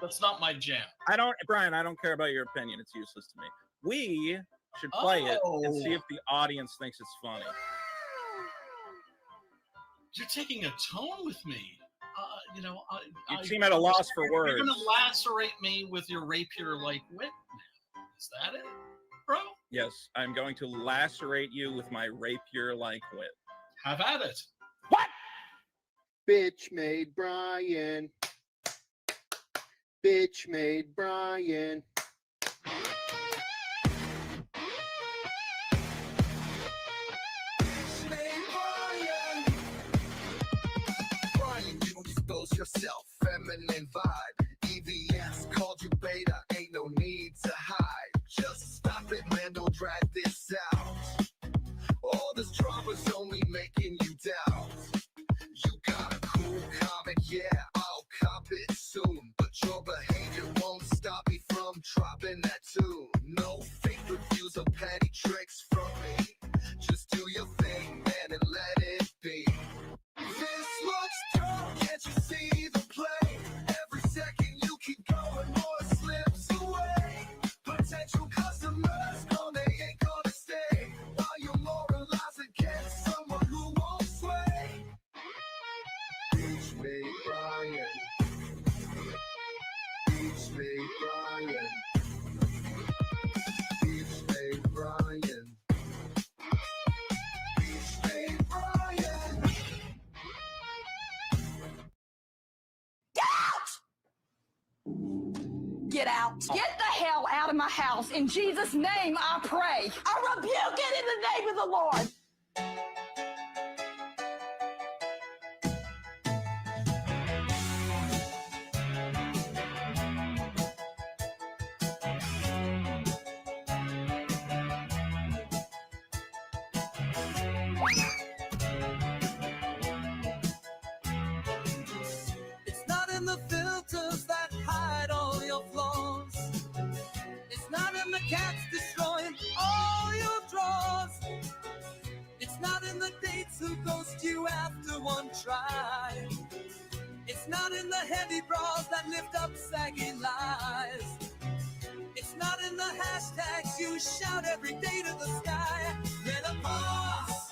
That's not my jam. Brian, I don't care about your opinion. It's useless to me. We should play it and see if the audience thinks it's funny. You're taking a tone with me. You seem at a loss for words. You're going to lacerate me with your rapier-like wit now. Is that it, bro? Yes, I'm going to lacerate you with my rapier-like wit. Have at it. What? Bitch made Brian. Bitch made Brian. Yourself, feminine vibe. EVS called you beta, ain't no need to hide. Just stop it, man, don't drag this out. All this drama's only making you doubt. You got a cool comment, yeah, I'll cop it soon. But your behavior won't stop me from dropping that tune. No fake reviews or petty tricks from me. Just do your thing, man, and let it be. This looks dope, can't you see the play? Every second you keep going, more slips away. Potential customers come, they ain't gonna stay. While you moralize against someone who won't sway. Beach made Brian. Beach made Brian. Beach made Brian. Get out. Get the hell out of my house. In Jesus' name, I pray. I rebuke it in the name of the Lord. It's not in the filters that hide all your flaws. It's not in the cats destroying all your drawers. It's not in the dates who ghost you after one try. It's not in the heavy bras that lift up saggy lies. It's not in the hashtags you shout every day to the sky. Menopause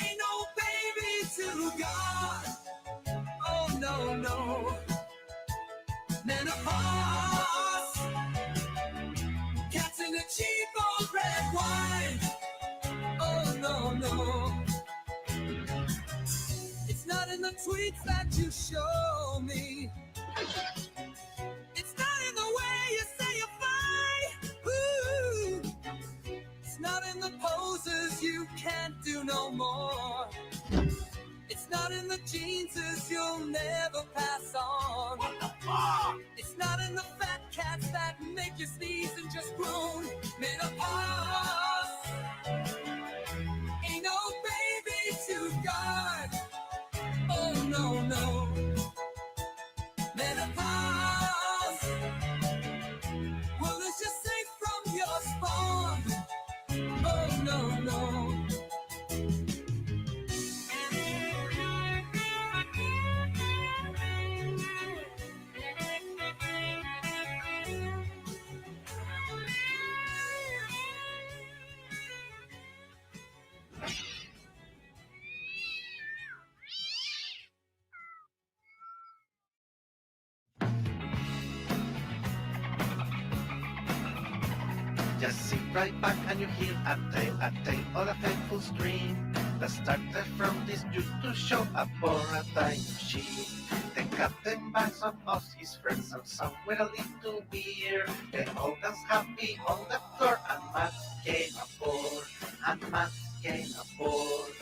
ain't no baby to God. Oh no, no. Menopause, cats in a cheap old red wine. Oh no, no. It's not in the tweets that you show me. It's not in the way you say you're fine. Ooh. It's not in the poses you can't do no more. It's not in the jeans you'll never pass on. What the fuck? It's not in the fat cats that make you sneeze and just groan. Menopause ain't no baby to God. Oh no, no. Menopause, well, it's just safe from your spawn. Oh no, no. Just sit right back and you hear a tale of a faithful stream that started from this YouTube show aboard a time machine. The captain bangs on us, his friends, and some with a little beer. The whole dance happy on the floor, and Matt came aboard, and Matt came aboard.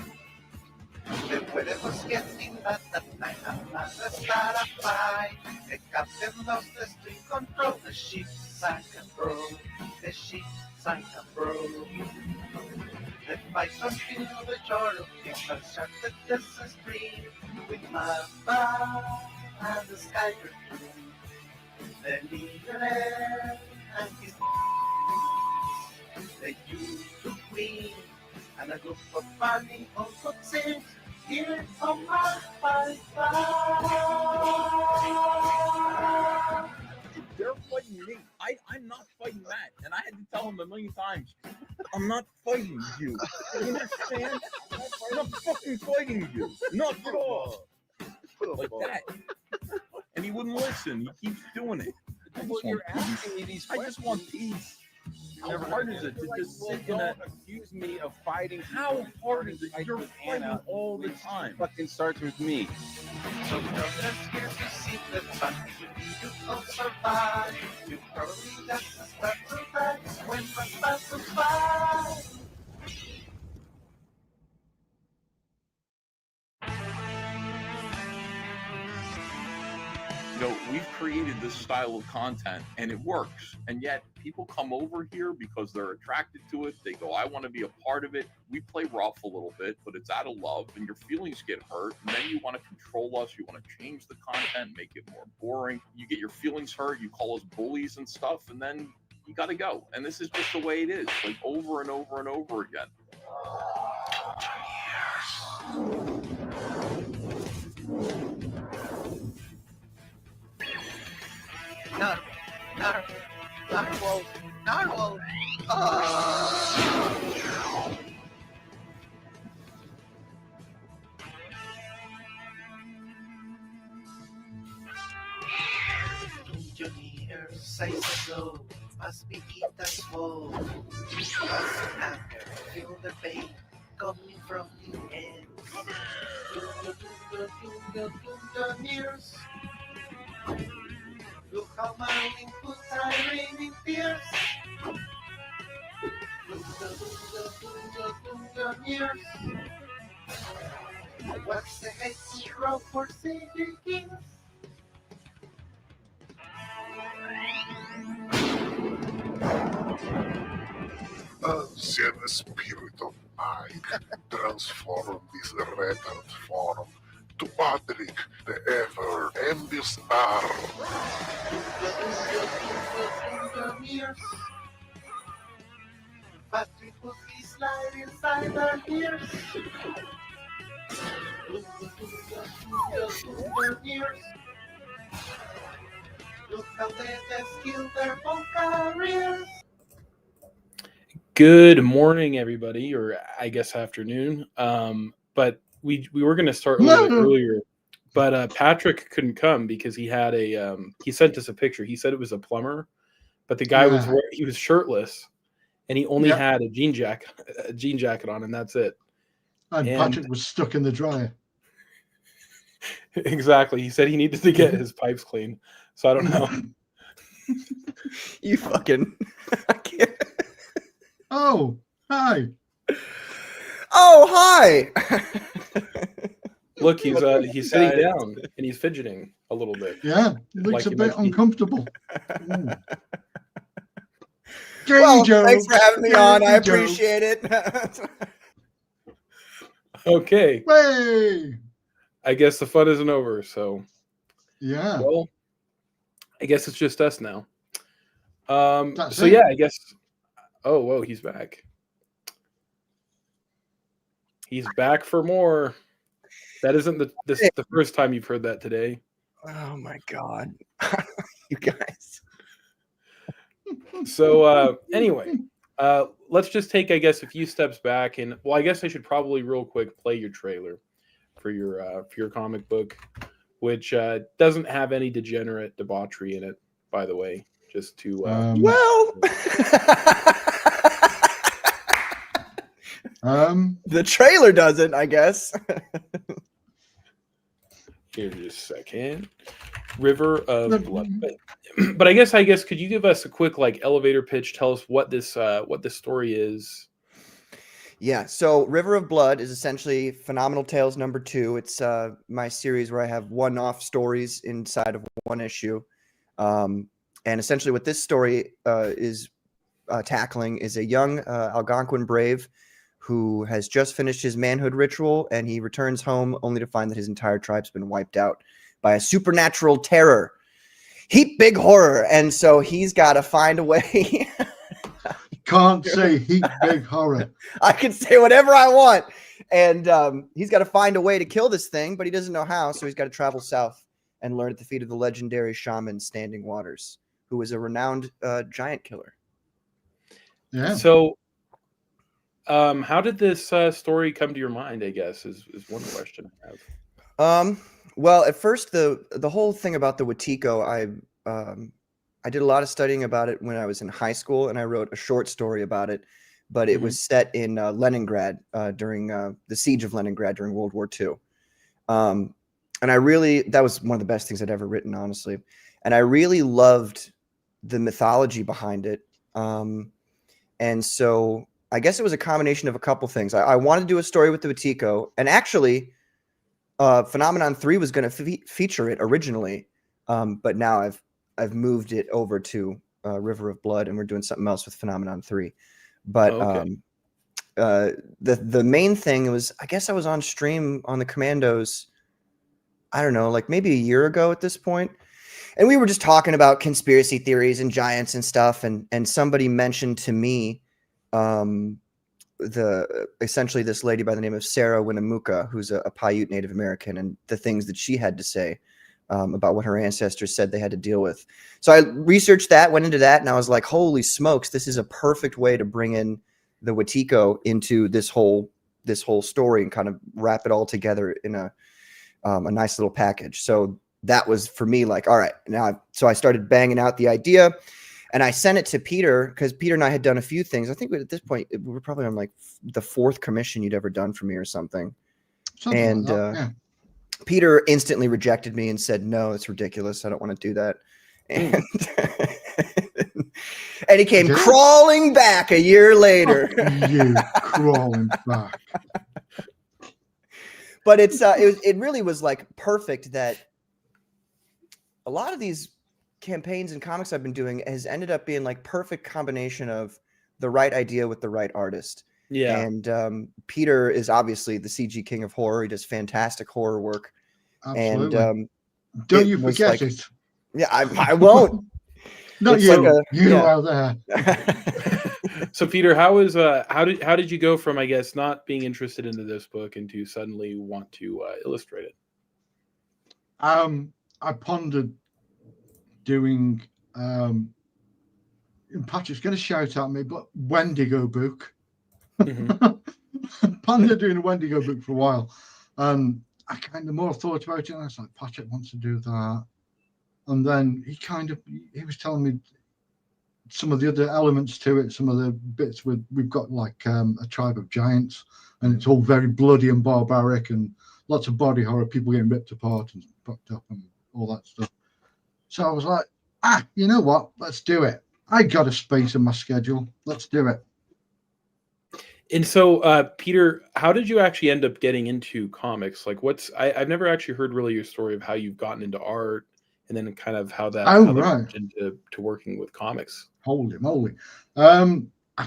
The weather was getting bad that night, and Matt started a fight. The captain lost the steering control, the ship sank and broke. The ship sank and broke. The fight continued to the shore of the uncharted desert stream, with Mamba and the sky blue. The leader and his the YouTube queen, and a group of funny also sings here on my bye. I'm not fighting Matt. And I had to tell him a million times, I'm not fighting you. You understand? I'm not fucking fighting you. Not at all. Like that. And he wouldn't listen. He keeps doing it. You're asking me these I just want peace. How hard is it to just sit in a... accuse me of fighting? How hard is it? You're fighting all the time. Fucking starts with me. So come let's here to see the fun. You will survive. You probably that's the start to that when the start to fight. You know, we've created this style of content and it works. And yet people come over here because they're attracted to it. They go, I want to be a part of it. We play rough a little bit, but it's out of love and your feelings get hurt. And then you want to control us. You want to change the content, make it more boring. You get your feelings hurt. You call us bullies and stuff. And then you got to go. And this is just the way it is, like over and over and over again. Narwhal. Engineers say so, must be eaten whole. After feel the pain coming from the ends. Engineers. Look how my inputs are raining tears. Years. What's the hero for saving kings? As an spirit of mind, transform this retard form to Patrick, the ever-ending star. Patrick put his light inside our ears. Look how they just killed their own careers. Good morning, everybody, or I guess afternoon. But we were going to start a little bit earlier, but Patrick couldn't come because he had he sent us a picture. He said it was a plumber, but the guy was shirtless, and he only had a jean jacket on, and that's it. And Patrick was stuck in the dryer. Exactly. He said he needed to get his pipes clean. So I don't know. You fucking. I can't. Oh, hi. Oh, hi. Look, he's sitting down and he's fidgeting a little bit. Yeah, it looks like a bit uncomfortable. Well, thanks for having me on. I appreciate it. Okay. Way. I guess the fun isn't over, so yeah. Well, I guess it's just us now. That's so it. yeah, I guess. Oh, whoa, he's back. He's back for more. That isn't the first time you've heard that today. Oh my God. You guys. So anyway, let's just take, I guess, a few steps back, and well, I guess I should probably real quick play your trailer for your comic book, which doesn't have any degenerate debauchery in it, by the way. Just to well, the trailer doesn't, I guess. Here, just a second. River of Blood. But I guess could you give us a quick elevator pitch? Tell us what this story is. Yeah, so River of Blood is essentially Phenomenal Tales #2. It's my series where I have one-off stories inside of one issue. And essentially what this story is tackling is a young Algonquin brave who has just finished his manhood ritual, and he returns home only to find that his entire tribe's been wiped out by a supernatural terror. Heap big horror. And so he's got to find a way. Can't say heap big horror. I can say whatever I want. And he's got to find a way to kill this thing, but he doesn't know how. So he's got to travel south and learn at the feet of the legendary shaman Standing Waters, who was a renowned giant killer. Yeah. So, how did this story come to your mind? I guess is one question I have. Well, at first, the whole thing about the Wetiko, I did a lot of studying about it when I was in high school, and I wrote a short story about it. But it was set in Leningrad during the siege of Leningrad during World War II. And that was one of the best things I'd ever written, honestly. And I really loved the mythology behind it. And so I guess it was a combination of a couple things. I wanted to do a story with the Wetiko, and actually Phenomenon 3 was going to feature it originally. But now I've moved it over to River of Blood, and we're doing something else with Phenomenon 3. But the main thing was, I guess I was on stream on the Commandos, I don't know, like maybe a year ago at this point. And we were just talking about conspiracy theories and giants and stuff. And somebody mentioned to me essentially this lady by the name of Sarah Winnemucca, who's a Paiute Native American, and the things that she had to say about what her ancestors said they had to deal with. So I researched that, went into that, and I was like, holy smokes, this is a perfect way to bring in the Wetiko into this whole story and kind of wrap it all together in a nice little package. So that was for me like, all right, so I started banging out the idea, and I sent it to Peter, because Peter and I had done a few things. I think at this point we were probably on like the 4th commission you'd ever done for me or something. Something like that, yeah. Peter instantly rejected me and said, no, it's ridiculous. I don't want to do that. And, and he came crawling back a year later. You crawling back. But it really was like perfect that a lot of these campaigns and comics I've been doing has ended up being like perfect combination of the right idea with the right artist. Yeah. And Peter is obviously the CG king of horror. He does fantastic horror work. Absolutely. And don't you forget it. Yeah, I won't. Not you. You are there. So Peter, how did you go from, I guess, not being interested into this book into suddenly want to illustrate it? I pondered doing Patrick's going to shout at me, but Wendigo book. Pondered doing a Wendigo book for a while. I kind of more thought about it, and I was like, Patrick wants to do that. And then he was telling me some of the other elements to it, some of the bits we've got like a tribe of giants, and it's all very bloody and barbaric and lots of body horror, people getting ripped apart and fucked up and all that stuff. So I was like, you know what? Let's do it. I got a space in my schedule. Let's do it. And so, Peter, how did you actually end up getting into comics? Like, I've never actually heard really your story of how you've gotten into art, and then kind of how that moved into working with comics. Holy moly! I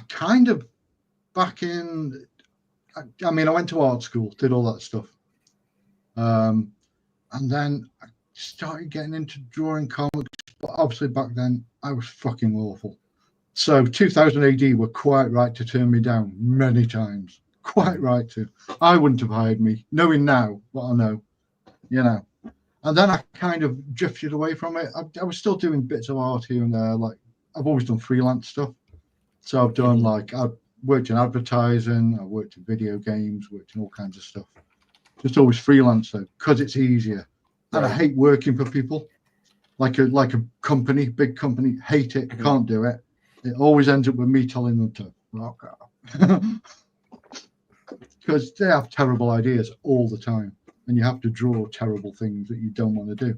kind of back in. I mean, I went to art school, did all that stuff, and then I started getting into drawing comics. But obviously, back then I was fucking awful. So 2000 AD were quite right to turn me down many times. Quite right to. I wouldn't have hired me, knowing now what I know, you know. And then I kind of drifted away from it. I was still doing bits of art here and there. Like I've always done freelance stuff. So I've done I've worked in advertising, I've worked in video games, worked in all kinds of stuff. Just always freelance though, because it's easier. And I hate working for people. Like a company, big company, hate it, can't do it. It always ends up with me telling them to rock out. Because they have terrible ideas all the time. And you have to draw terrible things that you don't want to do.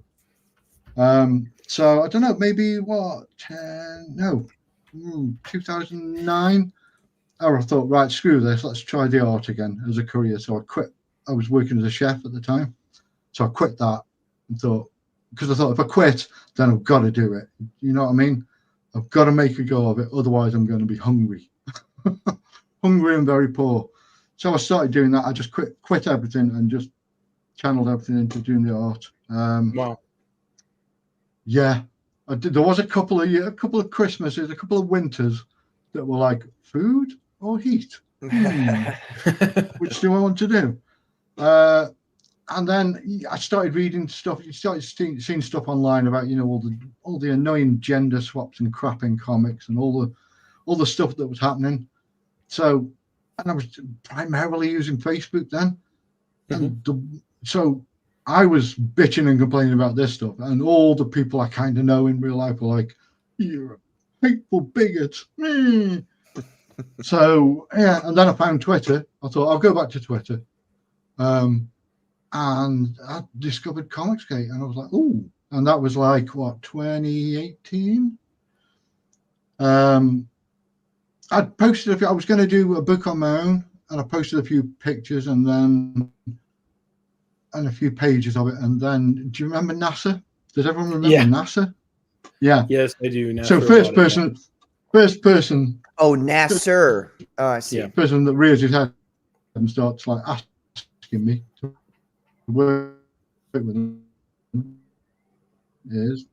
So I don't know, maybe 2009. I thought, right, screw this, let's try the art again as a career. So I quit. I was working as a chef at the time. So I quit that and thought, because I thought if I quit, then I've got to do it. You know what I mean? I've got to make a go of it. Otherwise, I'm going to be hungry. Hungry and very poor. So I started doing that. I just quit everything and just channeled everything into doing the art. Wow. Yeah, I did. There was a couple of Christmases, a couple of winters that were like food or heat. Which do I want to do? And then I started reading stuff. You started seeing stuff online about, all the all the annoying gender swaps and crap in comics and all the stuff that was happening. So, and I was primarily using Facebook then. And so I was bitching and complaining about this stuff, and all the people I kind of know in real life were like, "You're a hateful bigot." So yeah, and then I found Twitter. I thought I'll go back to Twitter, and I discovered Comicsgate, and I was like, "Ooh!" And that was like what, 2018. I posted I was going to do a book on my own, and I posted a few pictures and a few pages of it. And then, do you remember NASA? Does everyone remember NASA? Yeah. Yes, I do. So first person. Oh, Nasser. Oh, I see. Yeah. Person that rears his head and starts like asking me to work with him is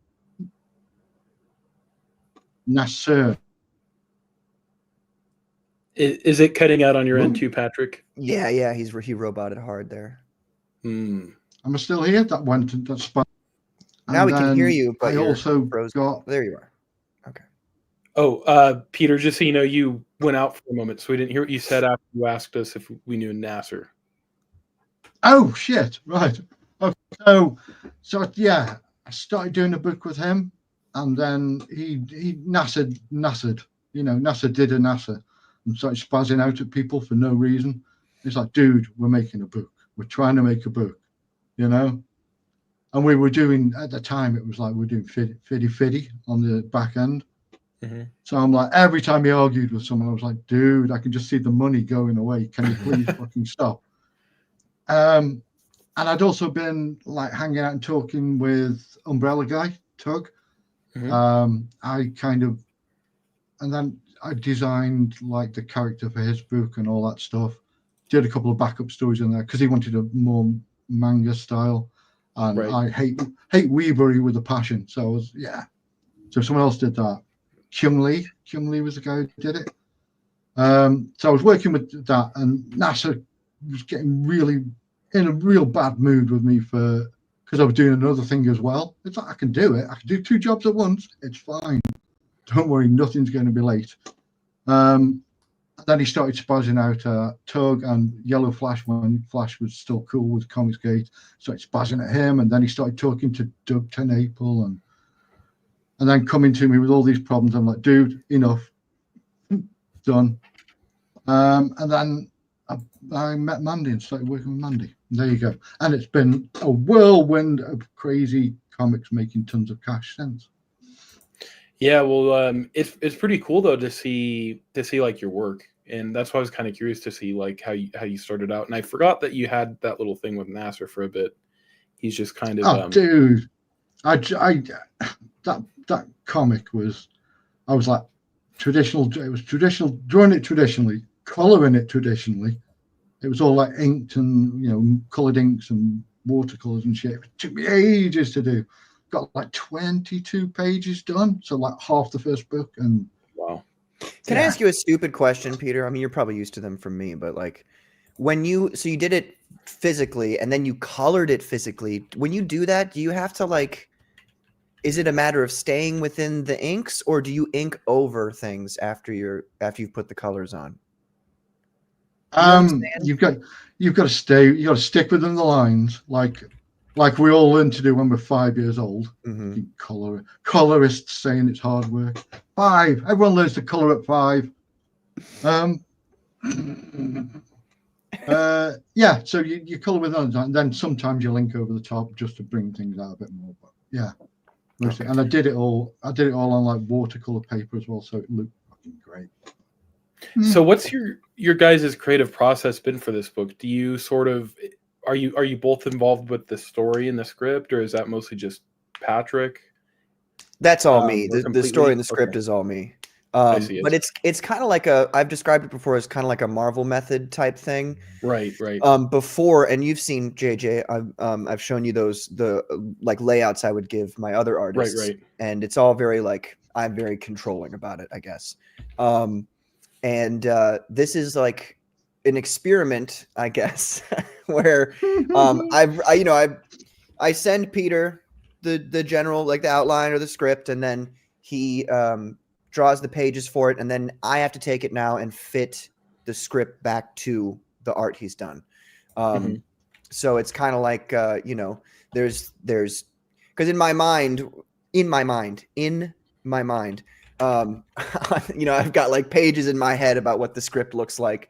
Nasser. Is it cutting out on your end too, Patrick? Yeah, he roboted hard there. Am I still here? That went. That's fine. Now we can hear you, but I also got. There you are. Okay. Oh, Peter, just so you know, you went out for a moment, so we didn't hear what you said after you asked us if we knew Nasser. Oh shit! Right. Okay. So yeah, I started doing a book with him, and then he nassered. You know, NASA did a NASA and started spazzing out at people for no reason. It's like, dude, we're making a book. We're trying to make a book, you know. And we were doing, at the time, it was like we're doing fiddy on the back end. So I'm like, every time he argued with someone, I was like, dude, I can just see the money going away. Can you please fucking stop? And I'd also been like hanging out and talking with Umbrella Guy, Tug. And then I designed like the character for his book and all that stuff. Did a couple of backup stories in there because he wanted a more manga style. And I hate Weebury with a passion. So I was, so someone else did that. Kyung Lee was the guy who did it. So I was working with that, and NASA was getting really in a real bad mood with me because I was doing another thing as well. It's like, I can do it. I can do 2 jobs at once. It's fine. Don't worry, nothing's going to be late. Then he started spazzing out Tug and Yellow Flash when Flash was still cool with Comicsgate. Started spazzing at him, and then he started talking to Doug Tenaple and then coming to me with all these problems. I'm like, dude, enough. Done. And then I met Mandy and started working with Mandy. There you go. And it's been a whirlwind of crazy comics making tons of cash since. Yeah, well, it's pretty cool though to see like your work, and that's why I was kind of curious to see like how you started out. And I forgot that you had that little thing with Nasser for a bit. He's just kind of dude, that comic was, I was like traditional. It was traditional, drawing it traditionally, coloring it traditionally. It was all like inked and colored inks and watercolors and shit. It took me ages to do. Got like 22 pages done, so like half the first book. And wow. Can I ask you a stupid question, Peter? I mean, you're probably used to them from me, but like when you did it physically and then you colored it physically, when you do that, do you have to like, is it a matter of staying within the inks, or do you ink over things after you've put the colors on? You've got to stick within the lines, like we all learn to do when we're 5 years old. Colorists saying it's hard work. 5. Everyone learns to color at 5. So you color with those, and then sometimes you link over the top just to bring things out a bit more. But yeah, mostly. And I did it all on like watercolor paper as well, so it looked fucking great. So what's your guys' creative process been for this book? Do you sort of are you both involved with the story and the script, or is that mostly just Patrick? That's all me. The story and the script is all me. But it's kind of like I've described it before as kind of like a Marvel method type thing. Right. Before, and you've seen JJ, I've shown you the like layouts I would give my other artists. Right. And it's all very like, I'm very controlling about it, I guess. And this is like an experiment, I guess, where I send Peter the general, like the outline or the script, and then he draws the pages for it, and then I have to take it now and fit the script back to the art he's done. So it's kind of like there's because in my mind, I've got like pages in my head about what the script looks like,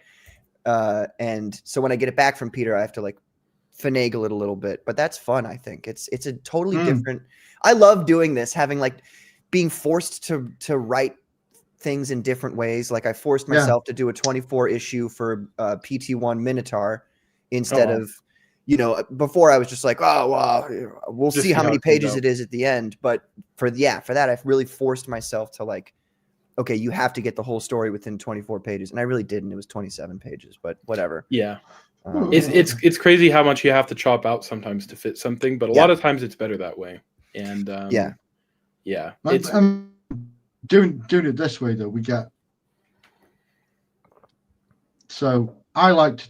and so when I get it back from Peter, I have to like finagle it a little bit, but that's fun. I think it's a totally different. I love doing this, having like being forced to write things in different ways. Like I forced myself to do a 24 issue for PT1 Minotaur instead of, before I was just like, oh, well, we'll see how many pages it is at the end. But for that, I've really forced myself to like, okay, you have to get the whole story within 24 pages. And I really didn't. It was 27 pages, but whatever. Yeah. It's crazy how much you have to chop out sometimes to fit something, but a lot of times it's better that way. And it's doing it this way though. So I like to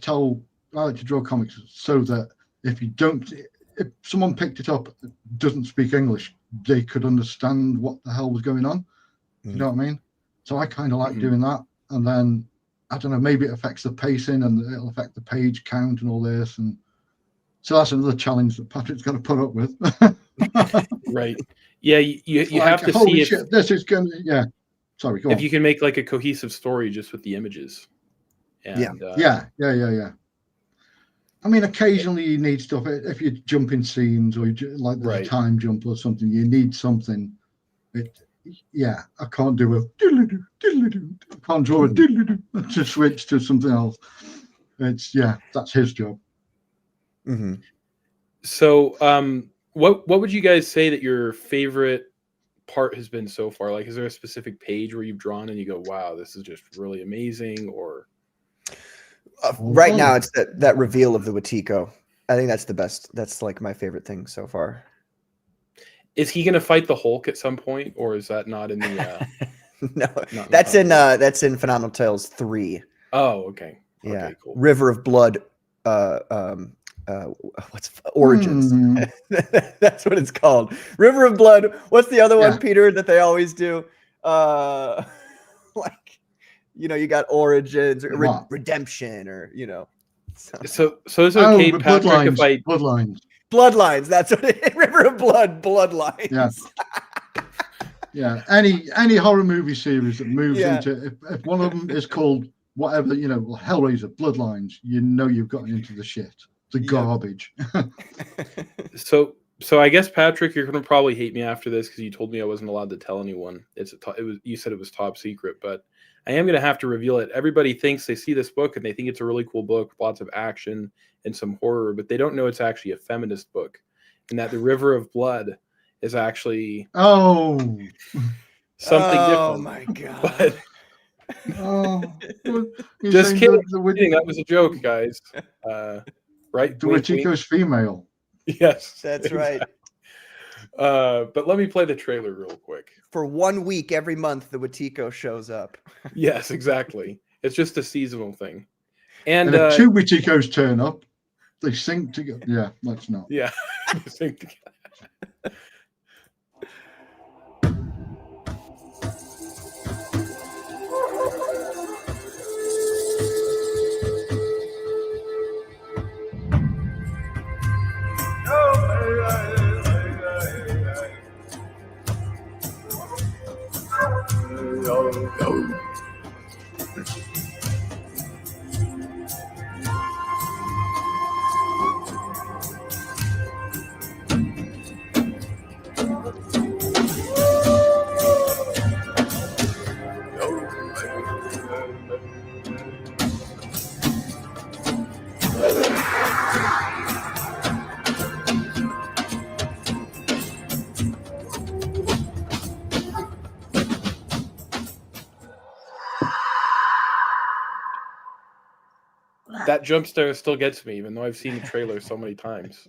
draw comics so that if someone picked it up doesn't speak English, they could understand what the hell was going on. You know what I mean? So I kind of like doing that, and then I don't know, maybe it affects the pacing and it'll affect the page count and all this, and so that's another challenge that Patrick's got to put up with. Right. Yeah, you have to see if this is going to. Yeah. Sorry. Go on. If you can make like a cohesive story just with the images. And, yeah. I mean, occasionally you need stuff. If you jump in scenes or like there's a time jump or something, you need something. I can't do a diddle-doo, diddle-doo. I can't draw a diddle-doo to switch to something else. That's his job. So, what would you guys say that your favorite part has been so far? Like, is there a specific page where you've drawn and you go, wow, this is just really amazing? Or right now it's that reveal of the Watiko. I think that's the best. That's like my favorite thing so far. Is he going to fight the Hulk at some point, or is that not in the no, that's in Phenomenal Tales 3. Oh, okay. Yeah. Okay, cool. River of Blood what's Origins? That's what it's called. River of Blood. What's the other one, Peter, that they always do? You got Origins or Redemption, or So it's okay, Patrick, if Bloodlines. That's what it, River of Blood. Bloodlines. Yeah. Any horror movie series that moves into if one of them is called whatever, Hellraiser, Bloodlines, you've gotten into the shit. The garbage. So I guess, Patrick, you're gonna probably hate me after this because you told me I wasn't allowed to tell anyone. You said it was top secret, but I am gonna have to reveal it. Everybody thinks they see this book and they think it's a really cool book, lots of action and some horror, but they don't know it's actually a feminist book, and that the River of Blood is actually something different. Oh my god! Just kidding. That was a joke, guys. Right? The Watiko's female. Yes, that's right. But let me play the trailer real quick. For 1 week every month, the Watiko shows up. Yes, exactly. It's just a seasonal thing. And if two Watikos turn up, they sing together. Yeah, let's not. Yeah, they sing together. That jump scare still gets me, even though I've seen the trailer so many times.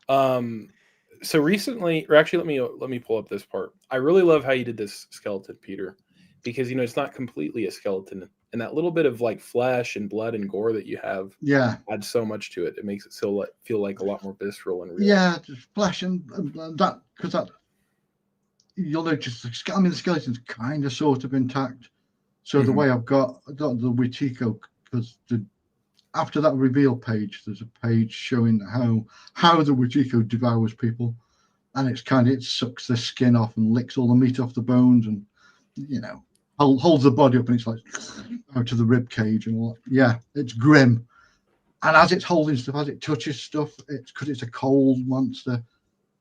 So recently, or actually, let me pull up this part. I really love how you did this skeleton, Peter, because it's not completely a skeleton and that little bit of like flesh and blood and gore that you have adds so much to it. It makes it feel like a lot more visceral and real. Yeah, flesh and that, because that you'll notice the skeleton's kind of sort of intact. So the way I've got the Witiko, because after that reveal page, there's a page showing how the Witiko devours people, and it sucks the skin off and licks all the meat off the bones, and holds the body up, and it's like out to the rib cage and all that. Yeah, it's grim. And as it's holding stuff, as it touches stuff, it's because it's a cold monster.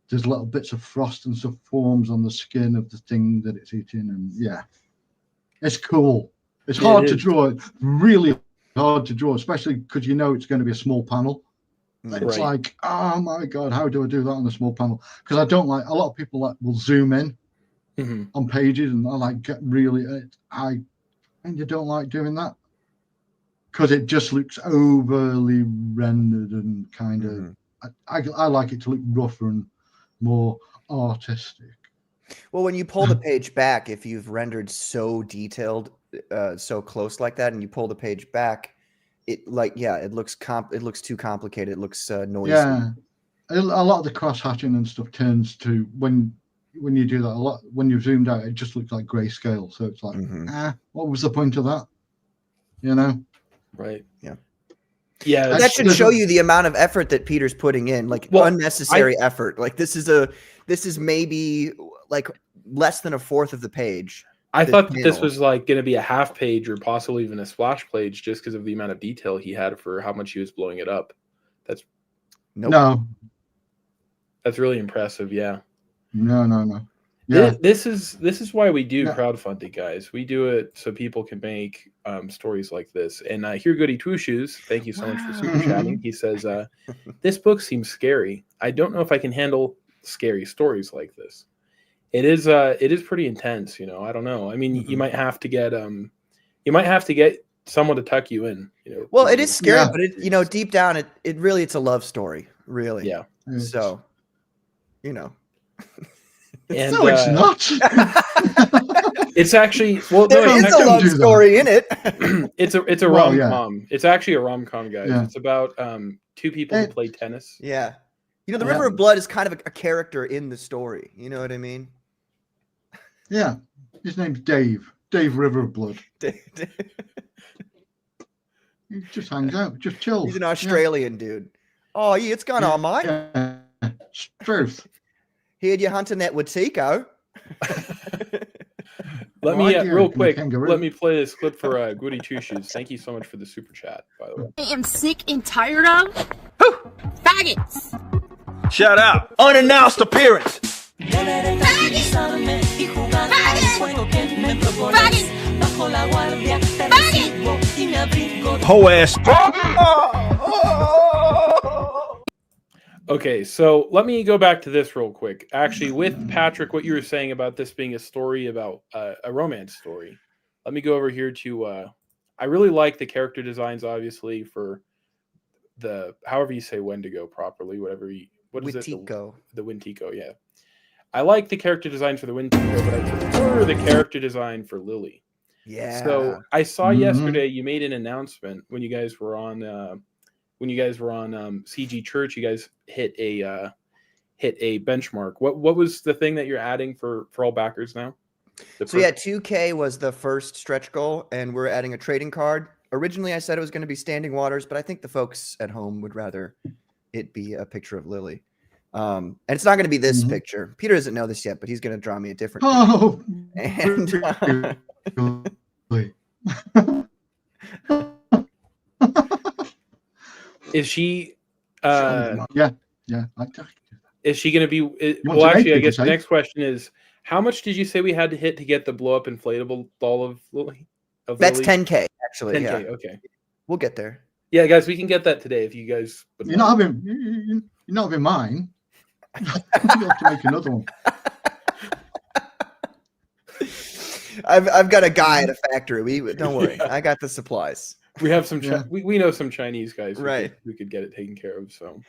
There's little bits of frost and stuff forms on the skin of the thing that it's eating, and it's cool. It's hard to draw. Really hard to draw, especially because it's going to be a small panel. It's like, oh my god, how do I do that on a small panel? Because I don't like, a lot of people will zoom in on pages, and I kind of don't like doing that because it just looks overly rendered and kind of. I like it to look rougher and more artistic. Well, when you pull the page back, if you've rendered so detailed, so close like that, and you pull the page back, it looks too complicated. It looks noisy. Yeah, a lot of the cross hatching and stuff turns to when you do that a lot. When you've zoomed out, it just looks like grayscale. So it's like, what was the point of that? Right. Yeah. Yeah, that should show you the amount of effort that Peter's putting in, like unnecessary effort. Like this is maybe like less than a fourth of the page. I thought that this was like going to be a half page or possibly even a splash page just because of the amount of detail he had for how much he was blowing it up. That's that's really impressive. Yeah. No. Yeah. This is why we do crowdfunding, guys. We do it so people can make stories like this. And here, Goody Two Shoes, thank you so much for super chatting. He says, "This book seems scary. I don't know if I can handle scary stories like this. It is pretty intense. I don't know. I mean, you might have to get someone to tuck you in. Well, it is scary, but it deep down, it's a love story, really. Yeah. So, And, no, it's not. It's actually there is a love story in it. It's a rom-com. It's actually a rom-com, guys. Yeah. It's about two people who play tennis. Yeah, the River of Blood is kind of a character in the story. You know what I mean? Yeah, his name's Dave. Dave River of Blood. He just hangs out, just chills. He's an Australian dude. Oh, yeah, it's going on, mate. Yeah. Truth. Heard you hunting that Witiko. Let me real quick. Let me play this clip for Goody Two Shoes. Thank you so much for the super chat, by the way. I am sick and tired of faggots. Shout out. Unannounced appearance. Whole ass. Okay, so let me go back to this real quick. Actually, with Patrick, what you were saying about this being a story about a romance story. Let me go over here to. I really like the character designs, obviously, for the however you say Wendigo properly, whatever you. What is Witiko. it? The Wintiko, yeah. I like the character design for the Wintiko, but I prefer the character design for Lily. Yeah. So I saw yesterday you made an announcement when you guys were on CG Church. You guys hit a benchmark. What was the thing that you're adding for all backers now? 2K was the first stretch goal, and we're adding a trading card. Originally, I said it was going to be Standing Waters, but I think the folks at home would rather it be a picture of Lily. And it's not going to be this picture. Peter doesn't know this yet, but he's going to draw me a different picture. And is she? Yeah. Is she going to be? Well, actually, I guess the next question is: how much did you say we had to hit to get the blow up inflatable doll of Lily? That's 10K, actually. 10K. Yeah. Okay, we'll get there. Yeah, guys, we can get that today if you guys. You're not having mine. You have to make another one. I've got a guy at a factory. Don't worry, I got the supplies. We have some. We know some Chinese guys, right? We could get it taken care of. So,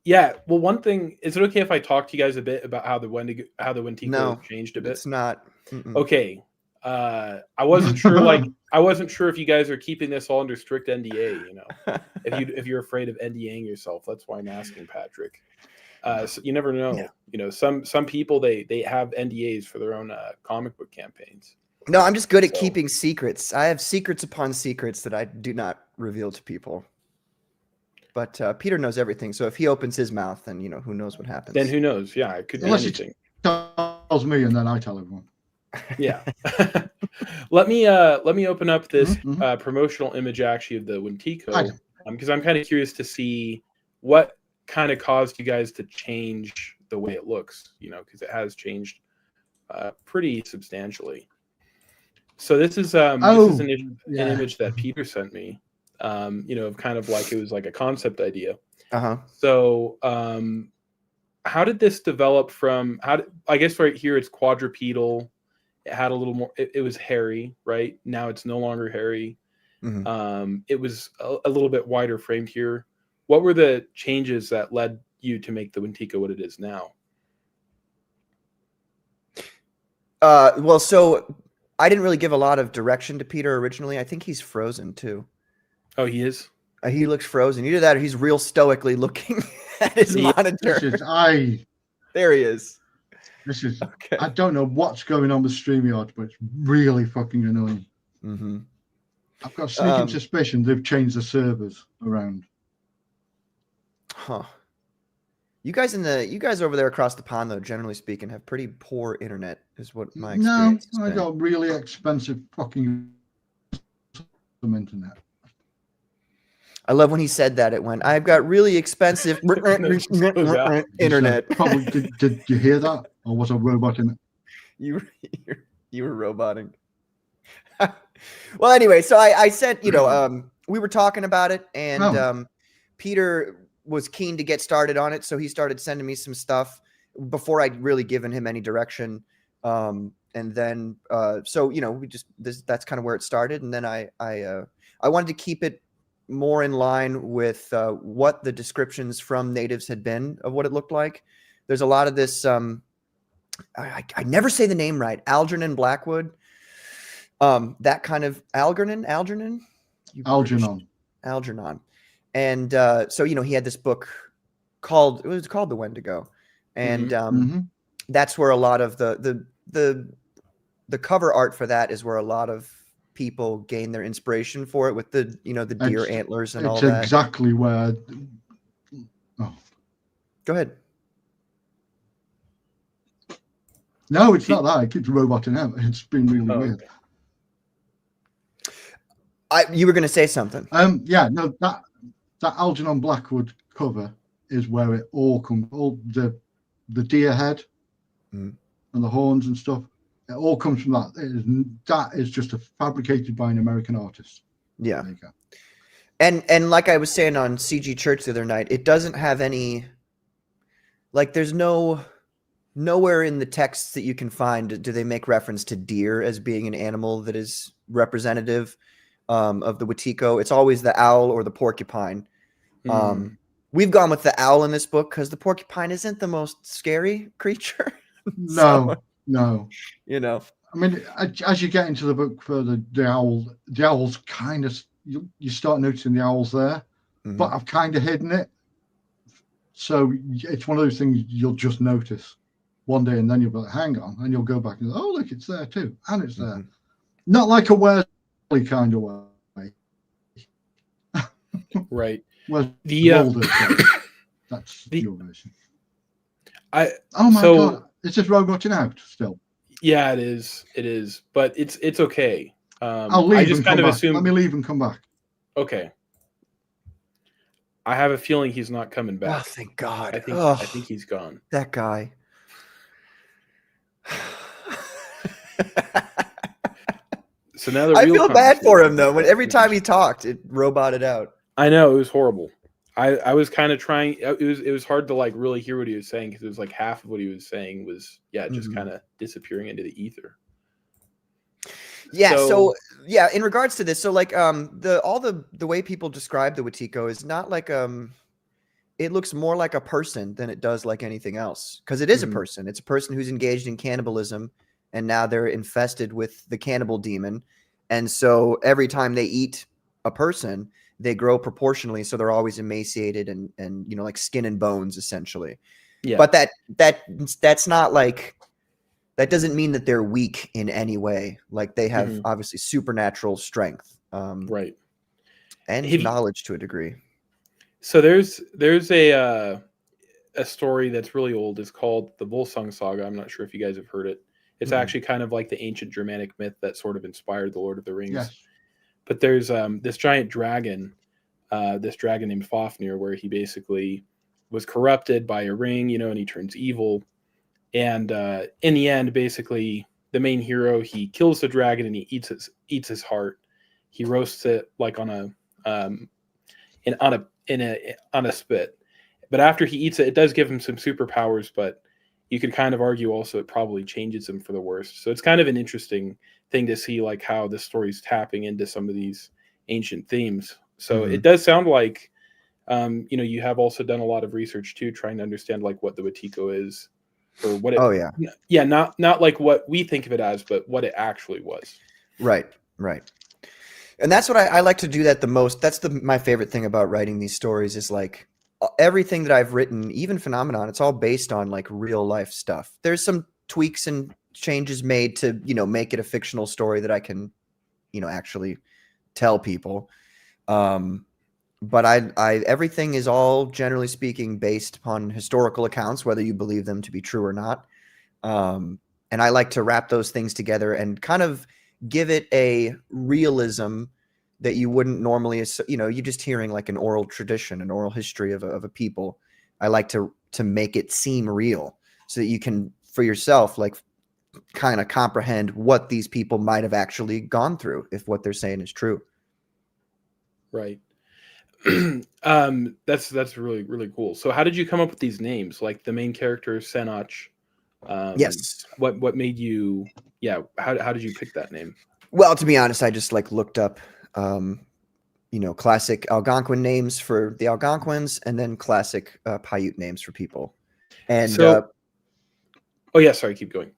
yeah. Well, one thing is it okay if I talk to you guys a bit about how the Wintiko changed a bit? It's not. Okay. I wasn't sure. Like, I wasn't sure if you guys are keeping this all under strict NDA. You know, if you're afraid of NDAing yourself, that's why I'm asking, Patrick. So you never know. Yeah. You know, some people they have NDAs for their own comic book campaigns. No, I'm just good at keeping secrets. I have secrets upon secrets that I do not reveal to people. But Peter knows everything. So if he opens his mouth, then you know who knows what happens. Then who knows? Yeah, it could be Unless anything. he tells me and then I tell everyone. Yeah. Let me open up this promotional image actually of the Wintico, because I'm kind of curious to see what kind of caused you guys to change the way it looks, you know, because it has changed pretty substantially. So this is an image that Peter sent me, you know, kind of like it was like a concept idea. So how did this develop from, I guess right here it's quadrupedal. It had a little more, it was hairy, right? Now it's no longer hairy. It was a little bit wider framed here. What were the changes that led you to make the Wintico what it is now? Well, so I didn't really give a lot of direction to Peter originally. I think he's frozen too. Oh, he is? He looks frozen. Either that or he's real stoically looking at his monitor. There he is. This is, I don't know what's going on with StreamYard, but it's really fucking annoying. I've got a sneaking suspicion they've changed the servers around. Huh. You guys over there across the pond, though, generally speaking, have pretty poor internet, is what my experience has I been. got really expensive fucking internet. I love when he said that. It went, I've got really expensive internet. Probably, did you hear that? Or was a robot in it? You were roboting. Well, anyway, so I sent, you know, we were talking about it, and Peter was keen to get started on it, so he started sending me some stuff before I'd really given him any direction. And then, so you know, that's kind of where it started, and then I wanted to keep it more in line with what the descriptions from natives had been of what it looked like. There's a lot of this. I never say the name right. Algernon Blackwood. That kind of Algernon. And so, you know, he had this book called The Wendigo. And that's where a lot of the cover art for that is where a lot of people gain their inspiration for it, with the, you know, the deer antlers and all that. It's exactly where. Oh. Go ahead. No, it's not that. It keeps roboting out. It's been really weird. You were going to say something. Yeah, no, that Algernon Blackwood cover is where it all comes. All the deer head and the horns and stuff. It all comes from that. That is just fabricated by an American artist. Yeah. There you go. And like I was saying on CG Church the other night, it doesn't have any, like, there's nowhere in the texts that you can find do they make reference to deer as being an animal that is representative of the Wetiko. It's always the owl or the porcupine. We've gone with the owl in this book because the porcupine isn't the most scary creature. No. You know, I mean, as you get into the book further, the owls kind of, you start noticing the owls there, but I've kind of hidden it. So it's one of those things you'll just notice one day, and then you'll be like, hang on, and you'll go back and go, oh, look, it's there too, and it's there. Not like a Wesley kind of way. Right. Well, that's your version. Oh my god, is this roboting out still? Yeah, it is, but it's okay. I'll leave. I just kind of assume. Let me leave and come back. Okay. I have a feeling he's not coming back. Oh, thank God. I think he's gone. That guy. So now I feel bad for him though. When every time he talked, it roboted out. I know, it was horrible. I was kind of trying. It was hard to like really hear what he was saying, because it was like half of what he was saying was just kind of disappearing into the ether. Yeah. So yeah, in regards to this, so like the way people describe the Wetiko is not like it looks more like a person than it does like anything else, because it is a person. It's a person who's engaged in cannibalism and now they're infested with the cannibal demon. And so every time they eat a person, they grow proportionally, so they're always emaciated and like skin and bones essentially. Yeah. But that's not like, that doesn't mean that they're weak in any way. Like they have obviously supernatural strength, right, and knowledge to a degree. So there's a story that's really old. It's called the Volsung Saga. I'm not sure if you guys have heard it. It's actually kind of like the ancient Germanic myth that sort of inspired the Lord of the Rings. Yes. But there's this giant dragon, this dragon named Fafnir, where he basically was corrupted by a ring, and he turns evil. And in the end, basically, the main hero, he kills the dragon and he eats his heart. He roasts it like on a spit. But after he eats it, it does give him some superpowers. But you could kind of argue also it probably changes him for the worse. So it's kind of an interesting thing to see, like how the story's tapping into some of these ancient themes. So it does sound like, you have also done a lot of research too, trying to understand like what the Wetiko is, or what it. Not like what we think of it as, but what it actually was. Right. And that's what I like to do that the most. That's my favorite thing about writing these stories is like everything that I've written, even Phenomenon, it's all based on like real life stuff. There's some tweaks and changes made to, make it a fictional story that I can, actually tell people. But I everything is all, generally speaking, based upon historical accounts, whether you believe them to be true or not. And I like to wrap those things together and kind of give it a realism that you wouldn't normally, you just hearing like an oral tradition, an oral history of a people. I like to make it seem real so that you can, for yourself, like kind of comprehend what these people might have actually gone through if what they're saying is true. Right. That's really, really cool. So how did you come up with these names? Like the main character, Senach. Yes. What made you, how did you pick that name? Well, to be honest, I just like looked up, classic Algonquin names for the Algonquins and then classic Paiute names for people. And so, sorry, keep going.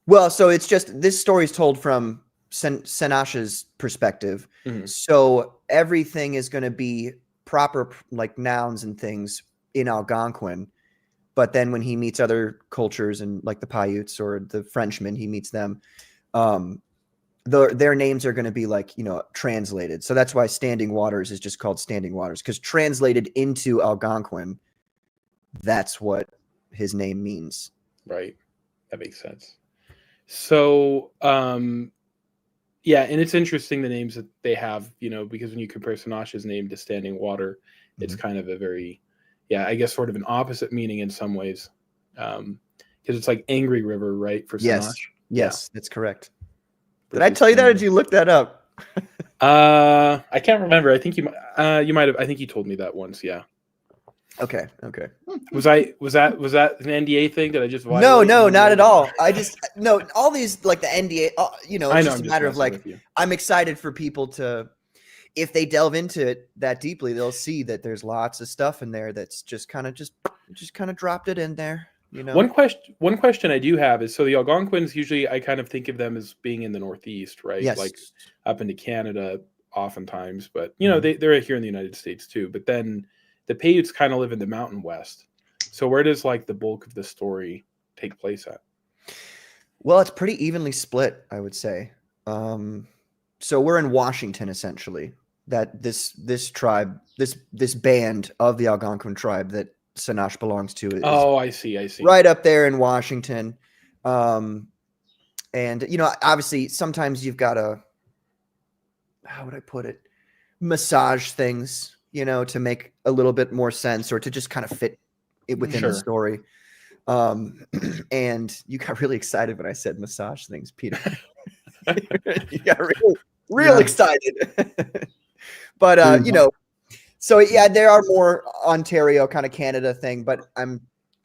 Well, so it's just, this story is told from Senach's perspective. So everything is going to be proper, like nouns and things in Algonquin. But then when he meets other cultures and like the Paiutes or the Frenchmen, he meets them, their names are going to be like, translated. So that's why Standing Waters is just called Standing Waters, because translated into Algonquin, that's what his name means. Right. That makes sense. So, and it's interesting the names that they have, because when you compare Senach's name to Standing Water, it's kind of a very, I guess sort of an opposite meaning in some ways. Because it's like Angry River, right? For Senach. Yes, that's correct. Did I tell you that, or did you look that up? I can't remember. I think you might have. I think you told me that once. Yeah. Okay. Was that an NDA thing? Did I just violate? No, not at all. All these like the NDA. It's just a matter of like, I'm excited for people to, if they delve into it that deeply, they'll see that there's lots of stuff in there that's just kind of dropped it in there. One question I do have is, so the Algonquins, usually I kind of think of them as being in the Northeast, right? Yes. Like up into Canada oftentimes, but they're here in the United States too. But then the Paiutes kind of live in the Mountain West. So where does like the bulk of the story take place at? Well, it's pretty evenly split, I would say. So we're in Washington essentially. That this tribe, this band of the Algonquin tribe that Senach belongs to is I see. Right up there in Washington. And obviously sometimes you've got to, how would I put it, massage things, to make a little bit more sense or to just kind of fit it within the story. And you got really excited when I said massage things, Peter. You got real excited. But so there are more Ontario kind of Canada thing, but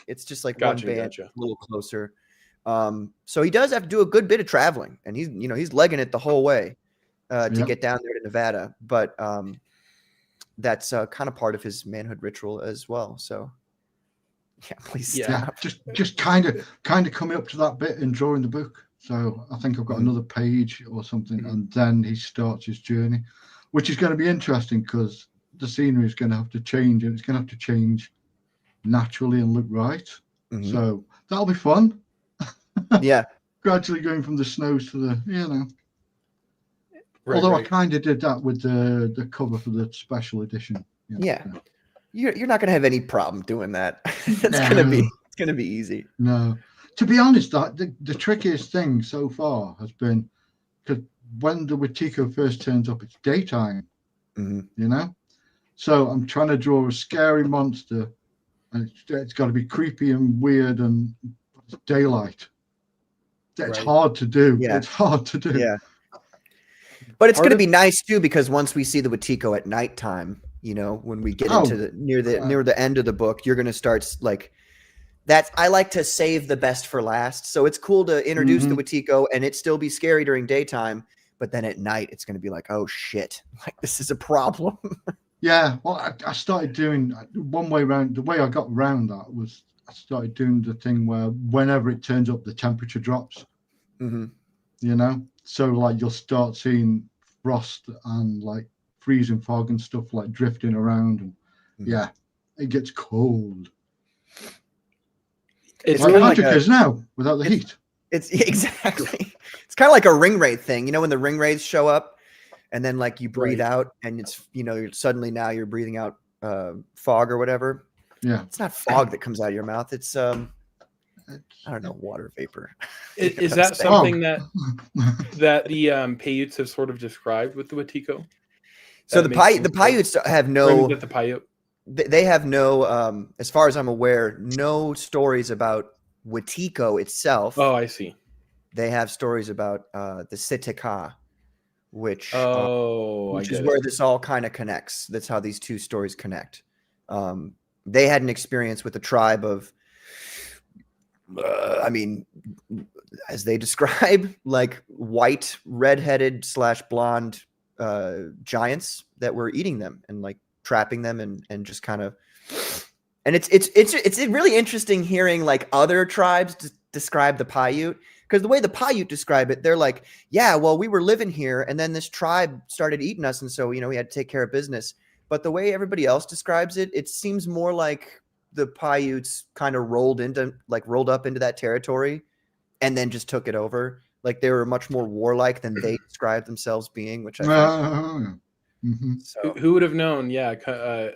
it's just like one band a little closer. So he does have to do a good bit of traveling, and he's legging it the whole way to get down there to Nevada. But that's kind of part of his manhood ritual as well. So Yeah, please Yeah. stop. just kind of coming up to that bit and drawing the book. So I think I've got another page or something, and then he starts his journey, which is going to be interesting because the scenery is going to have to change, and it's going to have to change naturally and look right. So that'll be fun. Yeah. Gradually going from the snows to the, Right, although I right. kind of did that with the cover for the special edition. Yeah. You're not gonna have any problem doing that. It's gonna be easy. No. To be honest, the trickiest thing so far has been because when the Wetiko first turns up, it's daytime. So I'm trying to draw a scary monster, and it's got to be creepy and weird, and it's daylight. It's hard to do. Yeah. It's hard to do. Yeah. But it's going to be nice too, because once we see the Wetiko at nighttime, when we get into the near the end of the book, you're going to start like that. I like to save the best for last. So it's cool to introduce the Wetiko and it still be scary during daytime, but then at night it's going to be like, oh shit, like this is a problem. Yeah. Well, I started doing one way around. The way I got around that was I started doing the thing where whenever it turns up, the temperature drops. So like you'll start seeing frost and like freezing fog and stuff like drifting around, and it gets cold. It's like kind magic of like is now without the heat. It's exactly. It's kind of like a ring wraith thing. When the ring wraiths show up, and then like you breathe out, and it's suddenly now you're breathing out fog or whatever. Yeah, it's not fog that comes out of your mouth. It's I don't know, water vapor. Is that something that the Paiutes have sort of described with the Wetiko? So the Paiutes have no. The Paiute. They have no, as far as I'm aware, no stories about Wetiko itself. Oh, I see. They have stories about the Siteka, which is it. where this all kind of connects. That's how these two stories connect. They had an experience with a tribe of, as they describe, like white, redheaded / blonde giants that were eating them and like trapping them and just kind of, and it's really interesting hearing like other tribes describe the Paiute, because the way the Paiute describe it, they're like, yeah, well, we were living here and then this tribe started eating us, and so we had to take care of business. But the way everybody else describes it, it seems more like the Paiutes kind of rolled up into that territory and then just took it over. Like they were much more warlike than they described themselves being, which I think. So who would have known? Yeah,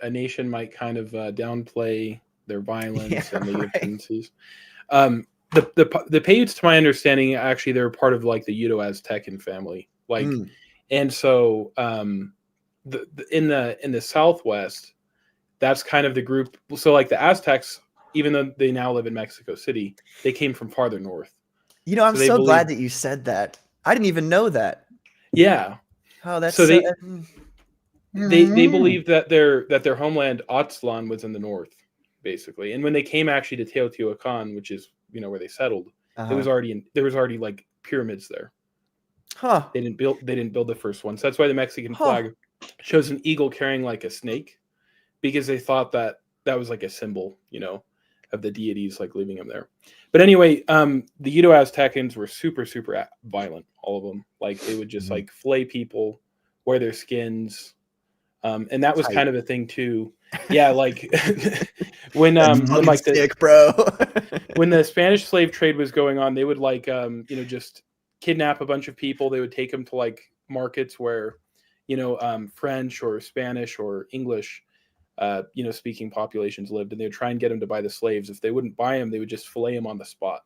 a nation might kind of downplay their violence and negative tendencies. The Paiutes, to my understanding, actually they're part of like the Uto-Aztecan family. Like, and so in the Southwest, that's kind of the group. So like the Aztecs, even though they now live in Mexico City, they came from farther north. I'm so glad that you said that. I didn't even know that. Yeah. Oh, that's so they believed that their homeland Aztlan was in the north, basically. And when they came actually to Teotihuacan, which is where they settled, there was already like pyramids there. Huh. They didn't build the first one. So that's why the Mexican flag shows an eagle carrying like a snake, because they thought that was like a symbol, of the deities like leaving them there. But anyway, the Uto-Aztecans were super, super violent, all of them. Like they would just like flay people, wear their skins. And that was kind of a thing too. Yeah, like when like bro. when the Spanish slave trade was going on, they would like just kidnap a bunch of people. They would take them to like markets where French or Spanish or English speaking populations lived, and they would try and get them to buy the slaves. If they wouldn't buy them, they would just fillet them on the spot,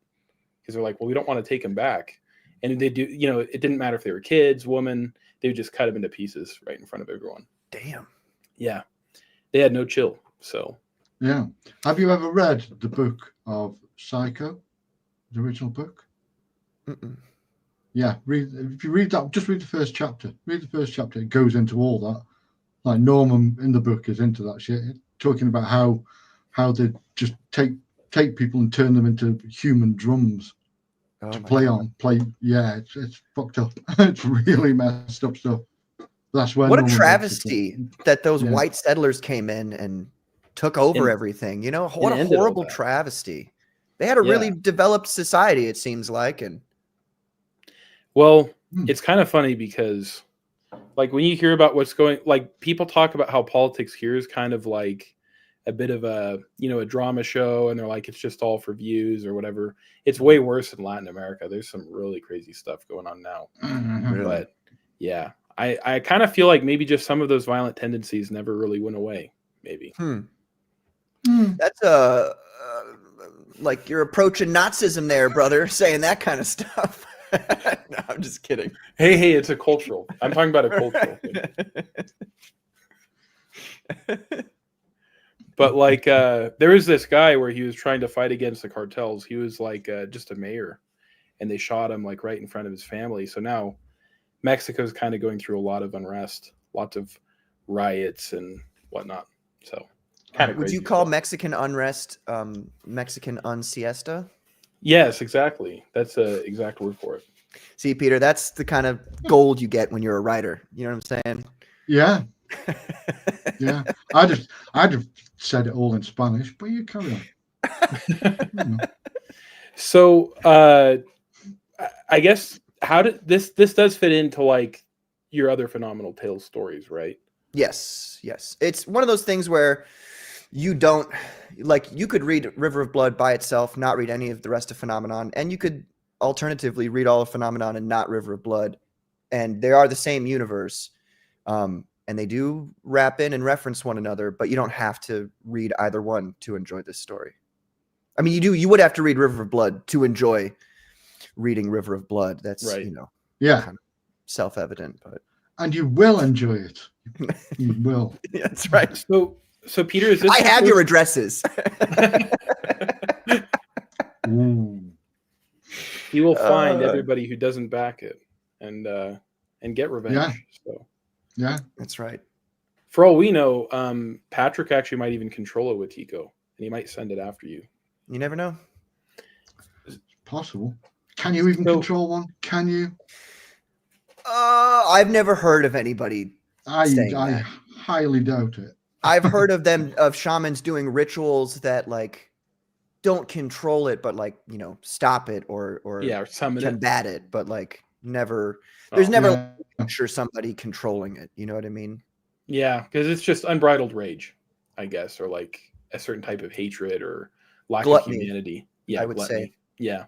because they're like, well, we don't want to take them back. And they do, it didn't matter if they were kids, women, they would just cut them into pieces right in front of everyone. Damn. Yeah. They had no chill. So yeah. Have you ever read the book of Psycho, the original book? Yeah. If you read that, just read the first chapter. Read the first chapter. It goes into all that. Like Norman in the book is into that shit, talking about how they just take people and turn them into human drums to play on. Yeah, it's fucked up. It's really messed up stuff. That's where what a travesty that those white settlers came in and took over And- everything. You know, what and a ended all horrible that. travesty. They had a Yeah. really developed society, it seems like, and Well, it's kind of funny because, like, when you hear about what's going, like, people talk about how politics here is kind of like a bit of a, a drama show, and they're like, it's just all for views or whatever. It's way worse in Latin America. There's some really crazy stuff going on now. Mhm. But yeah, I kind of feel like maybe just some of those violent tendencies never really went away. Maybe. That's like you're approaching Nazism there, brother, saying that kind of stuff. No, I'm just kidding. Hey, it's a cultural. I'm talking about a cultural thing. But like, there was this guy where he was trying to fight against the cartels. He was like just a mayor, and they shot him like right in front of his family. So now Mexico's kind of going through a lot of unrest, lots of riots and whatnot. So kind of Would you call Mexican unrest Mexican unsiesta? Yes, exactly. That's the exact word for it. See, Peter, that's the kind of gold you get when you're a writer. You know what I'm saying? Yeah. Yeah. I'd have said it all in Spanish, but you carry on. So I guess how did this does fit into like your other Phenomenal Tales stories, right? Yes. It's one of those things where you don't like, you could read River of Blood by itself, not read any of the rest of Phenomenon, and you could alternatively read all of Phenomenon and not River of Blood, and they are the same universe, and they do wrap in and reference one another, but you don't have to read either one to enjoy this story. I mean, you would have to read River of Blood to enjoy reading River of Blood. That's Right. Kind of self-evident, but And you will enjoy it. You will. That's right. So Peter, is this I have your addresses. You will find everybody who doesn't back it and get revenge. Yeah. So yeah, that's right. For all we know, Patrick actually might even control it with Tico, and he might send it after you. You never know. Possible. Can you even control one? Can you? I've never heard of anybody saying I that. highly doubt it. I've heard of shamans doing rituals that like don't control it, but like, stop it or summon combat it, but like never. There's never Yeah. like, sure somebody controlling it. You know what I mean? Yeah, because it's just unbridled rage, I guess, or like a certain type of hatred or lack Gluttony, of humanity. Yeah, I would say. Yeah,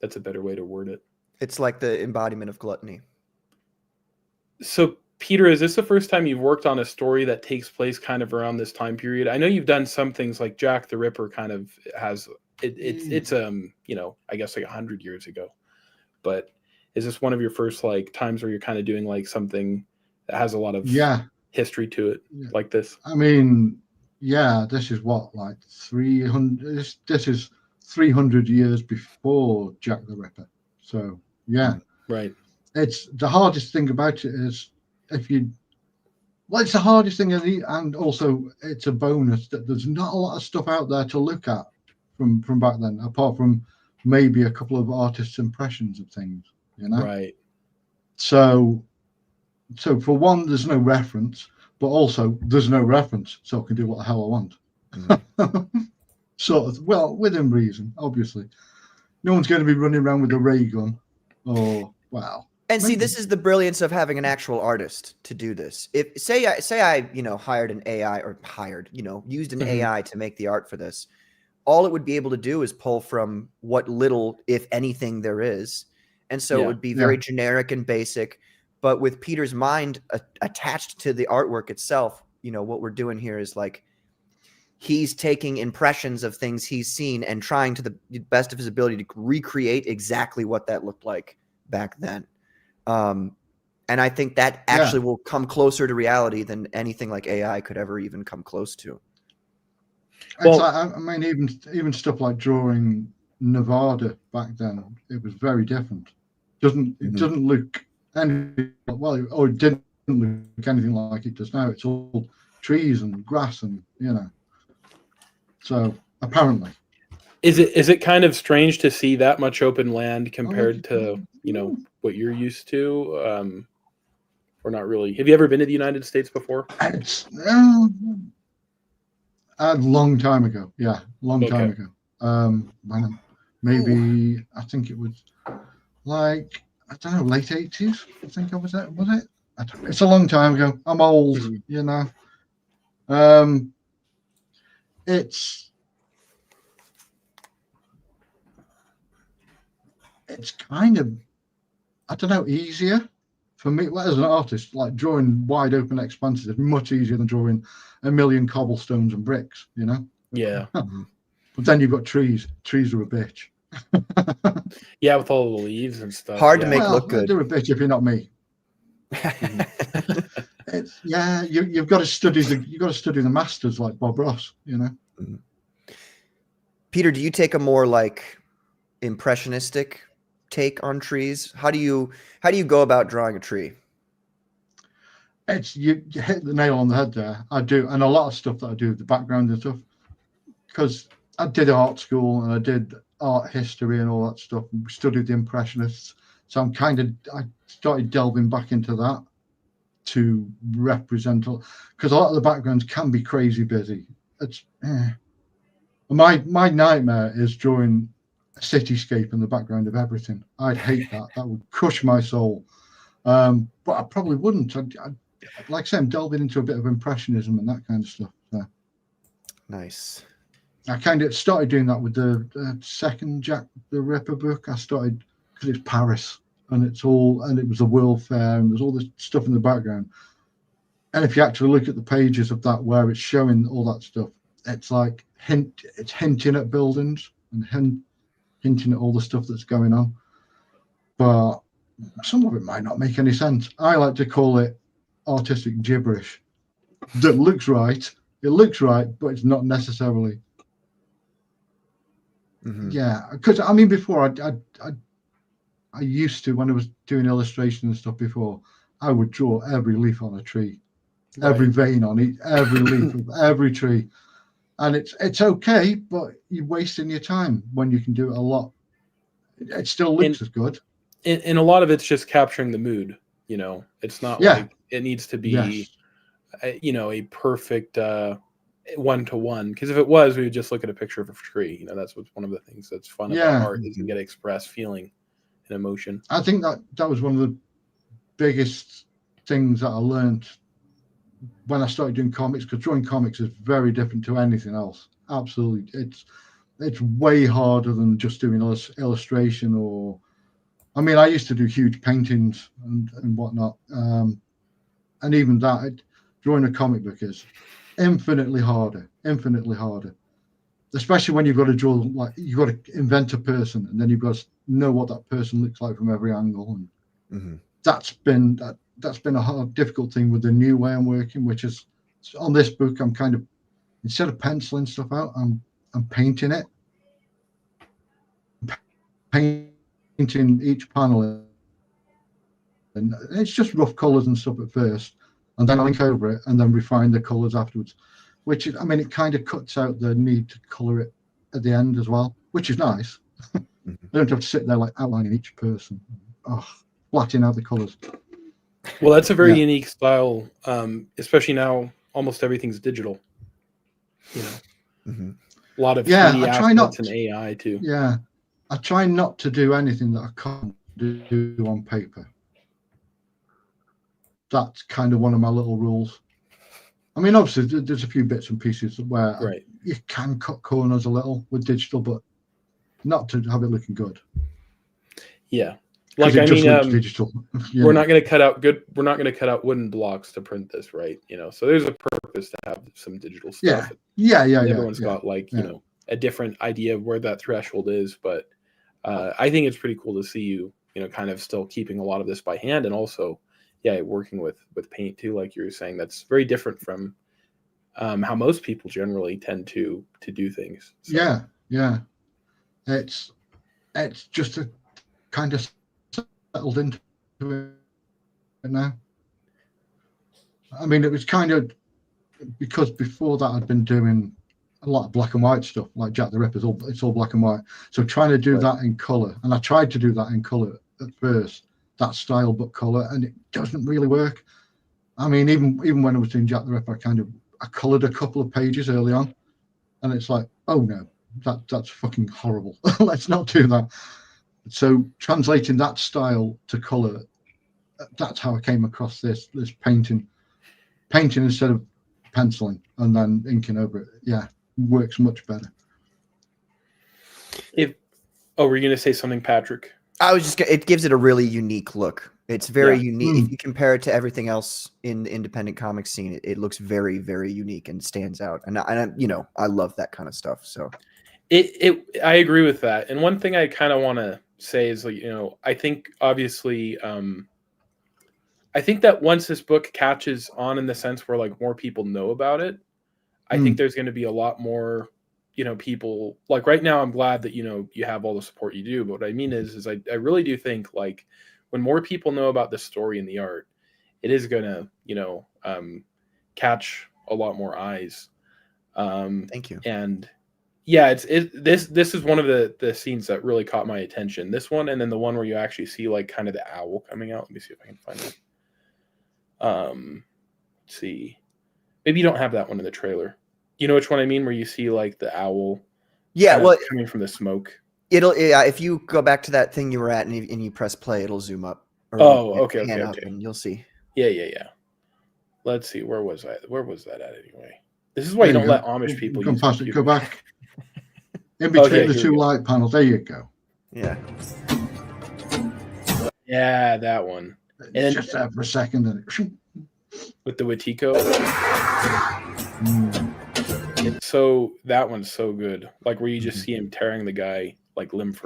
that's a better way to word it. It's like the embodiment of gluttony. So, Peter, is this the first time you've worked on a story that takes place kind of around this time period? I know you've done some things like Jack the Ripper kind of has it's I guess like 100 years ago. But is this one of your first like times where you're kind of doing like something that has a lot of history to it like this? I mean, yeah, this is what, like 300, this is 300 years before Jack the Ripper. So, yeah. Right. It's the hardest thing about it is it's the hardest thing, and also it's a bonus that there's not a lot of stuff out there to look at from back then, apart from maybe a couple of artists' impressions of things, Right. So for one, there's no reference, but also there's no reference, so I can do what the hell I want. Sort of, well, within reason, obviously. No one's going to be running around with a ray gun, or wow. And see, this is the brilliance of having an actual artist to do this. If say I hired an AI or used an AI to make the art for this, all it would be able to do is pull from what little, if anything, there is, and so it would be very generic and basic. But with Peter's mind attached to the artwork itself, what we're doing here is like he's taking impressions of things he's seen and trying to the best of his ability to recreate exactly what that looked like back then. And I think that actually will come closer to reality than anything like AI could ever even come close to. Well, I mean, even stuff like drawing Nevada back then, it was very different. It doesn't look anything or it didn't look anything like it does now. It's all trees and grass and So apparently, is it kind of strange to see that much open land compared to what you're used to, or not really? Have you ever been to the United States before? A long time ago. Yeah, long time Okay. ago. Maybe I think it was like I don't know, late 80s. I think I was it. Was it? I don't know. It's a long time ago. I'm old, Mhm. you know. Um, it's kind of I don't know easier for me as an artist. Like drawing wide open expanses is much easier than drawing a million cobblestones and bricks, you know. Yeah. But then you've got trees. Trees are a bitch. Yeah, with all the leaves and stuff. Hard to yeah. make Well, look good. they're a bitch if you're not me. It's you've got to study the masters like Bob Ross, you know. Peter, do you take a more like impressionistic take on trees? How do you go about drawing a tree? It's you hit the nail on the head there. I do, and a lot of stuff that I do, the background and stuff, because I did art school and I did art history and all that stuff. And studied the Impressionists, so I started delving back into that to represent, because a lot of the backgrounds can be crazy busy. It's my nightmare is drawing a cityscape in the background of everything. I'd hate that. That would crush my soul. But I probably wouldn't. Like I say, I'm delving into a bit of impressionism and that kind of stuff. So Nice. I kind of started doing that with the second Jack the Ripper book. I started because it's Paris and it was a World Fair and there's all this stuff in the background. And if you actually look at the pages of that where it's showing all that stuff, it's like it's hinting at buildings and hinting at all the stuff that's going on. But some of it might not make any sense. I like to call it artistic gibberish. That looks right. It looks right, but it's not necessarily. Yeah, because I mean, before I used to, when I was doing illustration and stuff before, I would draw every leaf on a tree, every vein on it, every leaf of every tree, and it's okay, but you're wasting your time when you can do it a lot. It still looks as good. And a lot of it's just capturing the mood. You know, it's not like it needs to be, a perfect one-to-one. Because if it was, we would just look at a picture of a tree. You know, that's what's one of the things that's fun about art is you get to express feeling and emotion. I think that was one of the biggest things that I learned when I started doing comics, because drawing comics is very different to anything else. Absolutely, it's way harder than just doing illustration or. I mean, I used to do huge paintings and whatnot, and even that, drawing a comic book is infinitely harder, especially when you've got to draw, like you've got to invent a person and then you've got to know what that person looks like from every angle, and that's been a hard, difficult thing with the new way I'm working, which is on this book. I'm kind of, instead of penciling stuff out, I'm painting it, painting each panel, and it's just rough colors and stuff at first, and then I link over it and then refine the colors afterwards, which is, I mean, it kind of cuts out the need to color it at the end as well, which is nice. I don't have to sit there like outlining each person, flattening out the colors. Well, that's a very unique style, especially now. Almost everything's digital. You know, a lot of 3D assets and AI too. Yeah, I try not to do anything that I can't do on paper. That's kind of one of my little rules. I mean, obviously, there's a few bits and pieces where you can cut corners a little with digital, but not to have it looking good. Yeah, like I mean, digital. We're not going to cut out We're not going to cut out wooden blocks to print this, right? You know, so there's a purpose to have some digital stuff. Yeah. Everyone's got you know, a different idea of where that threshold is, but I think it's pretty cool to see you know, kind of still keeping a lot of this by hand and also, working with paint too, like you were saying. That's very different from how most people generally tend to do things. So. Yeah. It's just a kind of settled into it now. I mean, it was kind of because before that I'd been doing a lot of black and white stuff, like Jack the Ripper. It's all black and white. So trying to do that in color, and I tried to do that in color at first, that style but color, and it doesn't really work. I mean, even when I was doing Jack the Ripper, I colored a couple of pages early on, and it's like, oh no, that's fucking horrible. Let's not do that. So translating that style to color, that's how I came across this painting instead of penciling and then inking over it. Yeah, works much better. Were you gonna say something, Patrick? I was just. It gives it a really unique look. It's very unique. If you compare it to everything else in the independent comic scene, it looks very, very unique and stands out. And I love that kind of stuff. So, I agree with that. And one thing I kind of want to say is, like, I think obviously, I think that once this book catches on in the sense where like more people know about it, I think there's going to be a lot more, people like right now. I'm glad that, you have all the support you do. But what I mean is I really do think like when more people know about the story and the art, it is going to, catch a lot more eyes. Thank you. And yeah, this is one of the scenes that really caught my attention. This one, and then the one where you actually see like kind of the owl coming out. Let me see if I can find it. Let's see. Maybe you don't have that one in the trailer. You know which one I mean, where you see like the owl. Yeah, well, coming from the smoke. If you go back to that thing you were at and you press play, it'll zoom up. Okay, And you'll see. Yeah. Let's see. Where was that at anyway? This is why you don't let Amish people use computers. Go back. In between the two light panels. There you go. Yeah. Yeah, that one. And just there for a second, and with the Wetiko. So that one's so good. Like where you just see him tearing the guy like limb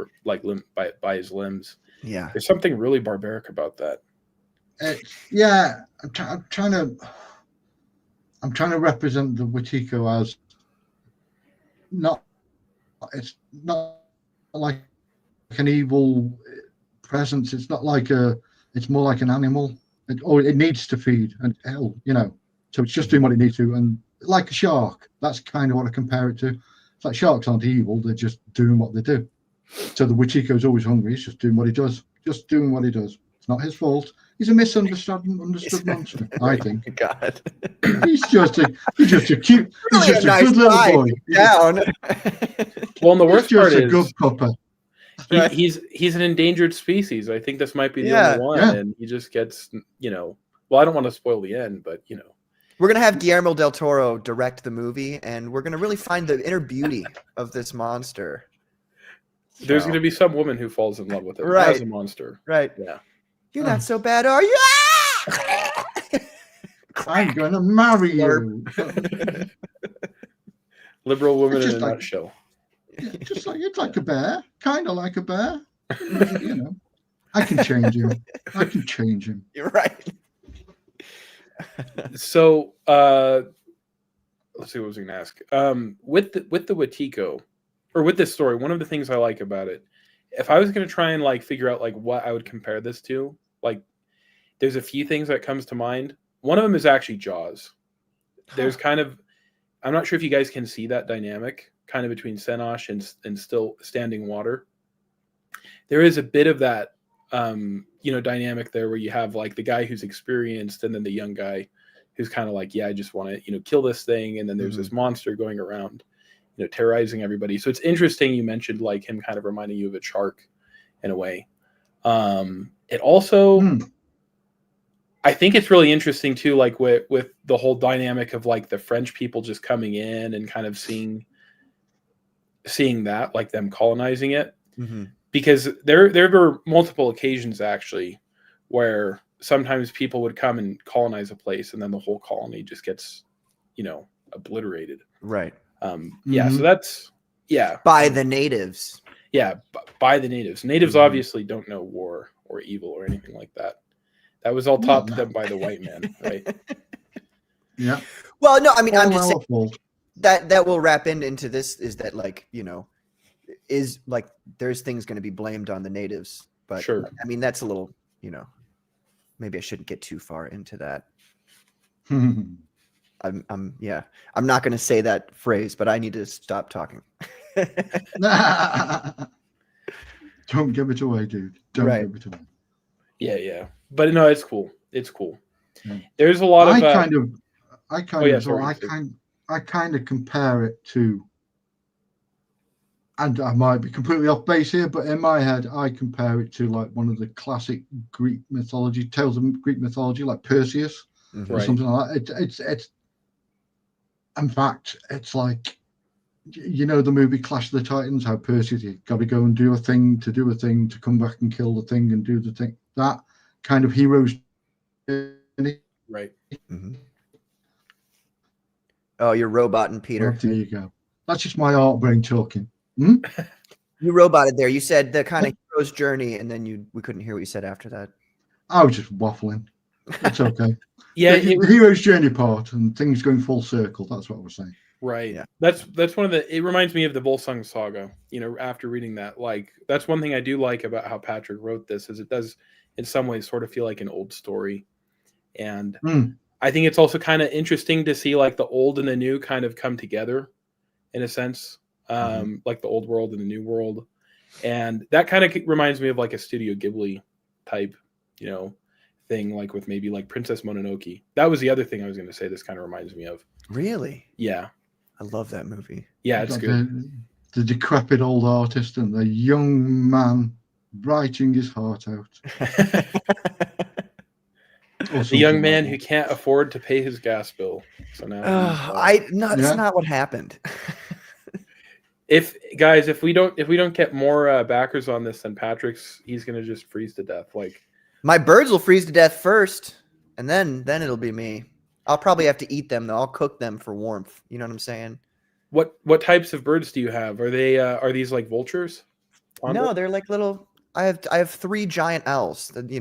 by his limbs. Yeah. There's something really barbaric about that. Yeah, I'm trying to represent the Wetiko as it's not like an evil presence. It's not like it's more like an animal. It needs to feed, and hell, so it's just doing what it needs to, and like a shark. That's kind of what I compare it to. It's like sharks aren't evil; they're just doing what they do. So the Wetiko's always hungry. He's just doing what he does. Just doing what he does. It's not his fault. He's a misunderstood monster, I think. God, he's just a cute, he's just a good little boy. Down. Well, and the worst part is good pupper. He's an endangered species. I think this might be the only one, and he just gets, Well, I don't want to spoil the end, but we're gonna have Guillermo del Toro direct the movie, and we're gonna really find the inner beauty of this monster. There's gonna be some woman who falls in love with it as a monster. Right. Yeah. You're not so bad, are you? I'm gonna marry you. Liberal woman in a nutshell. Just like it's like a bear, kind of like a bear. I can change him. You're right. So, let's see what I was going to ask. With the Wetiko, or with this story, one of the things I like about it, if I was going to try and like figure out like what I would compare this to, like, there's a few things that comes to mind. One of them is actually Jaws. There's kind of, I'm not sure if you guys can see that dynamic kind of between Senosh and still standing water. There is a bit of that, dynamic there where you have like the guy who's experienced and then the young guy who's kind of like, yeah, I just want to, kill this thing. And then there's this monster going around, terrorizing everybody. So it's interesting. You mentioned like him kind of reminding you of a shark in a way. It also, I think it's really interesting too, like with the whole dynamic of like the French people just coming in and kind of seeing that, like them colonizing it. Because there were multiple occasions actually where sometimes people would come and colonize a place and then the whole colony just gets, obliterated. Right. Yeah. So that's, by the natives. Yeah. By the natives. Natives obviously don't know war or evil or anything like that. That was all taught to them by the white man. Right. Yeah. Well, no, I mean, I'm just saying that will wrap into this is that like, is like there's things going to be blamed on the natives, but sure. I mean, that's a little, maybe I shouldn't get too far into that. I'm not going to say that phrase, but I need to stop talking. Don't give it away, dude. Don't give it away. Yeah. But no, it's cool. It's cool. Yeah. There's a lot of I kind of compare it to and I might be completely off base here, but in my head, I compare it to like one of the classic Greek mythology, tales of Greek mythology, like Perseus or something like that. It's in fact, it's like, you know, the movie Clash of the Titans, how Perseus, you got to go and do a thing to come back and kill the thing and do the thing. That kind of hero's journey. Right. Oh, you're roboting, Peter. Well, there you go. That's just my art brain talking. You roboted there. You said the kind of hero's journey, and then we couldn't hear what you said after that. I was just waffling. It's okay. Yeah, the hero's journey part and things going full circle. That's what I was saying. Right. Yeah. That's one of the. It reminds me of the Volsung saga. You know, after reading that, like that's one thing I do like about how Patrick wrote this is it does in some ways sort of feel like an old story, and I think it's also kind of interesting to see like the old and the new kind of come together, in a sense, like the old world and the new world, and that kind of reminds me of like a Studio Ghibli type, you know, thing, like with maybe like Princess Mononoke. That was the other thing I was going to say. This kind of reminds me of. Really? Yeah. I love that movie. Yeah, it's good. The decrepit old artist and the young man writing his heart out. The young man who can't afford to pay his gas bill. So now that's not what happened. If we don't get more backers on this, then Patrick's he's gonna just freeze to death. Like my birds will freeze to death first, and then it'll be me. I'll probably have to eat them though. I'll cook them for warmth. You know what I'm saying? What types of birds do you have? Are they are these like vultures? No, they're like little. I have 3 giant owls that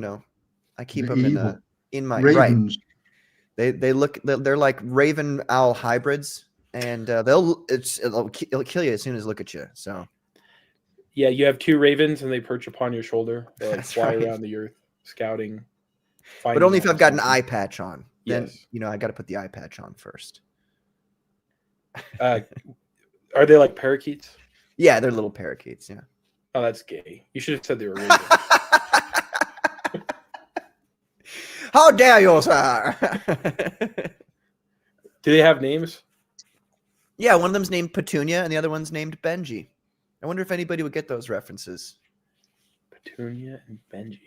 I keep them in my ravens. Right. They're like raven owl hybrids, and it'll kill you as soon as they look at you. So yeah, you have 2 ravens and they perch upon your shoulder. They like fly right. around the earth scouting. But only if I've got an eye patch on. Then Yes. I got to put the eye patch on first. Are they like parakeets? Yeah, they're little parakeets. Yeah. Oh, that's gay. You should have said they were ravens. How dare you, sir? Do they have names? Yeah, one of them's named Petunia and the other one's named Benji. I wonder if anybody would get those references. Petunia and Benji.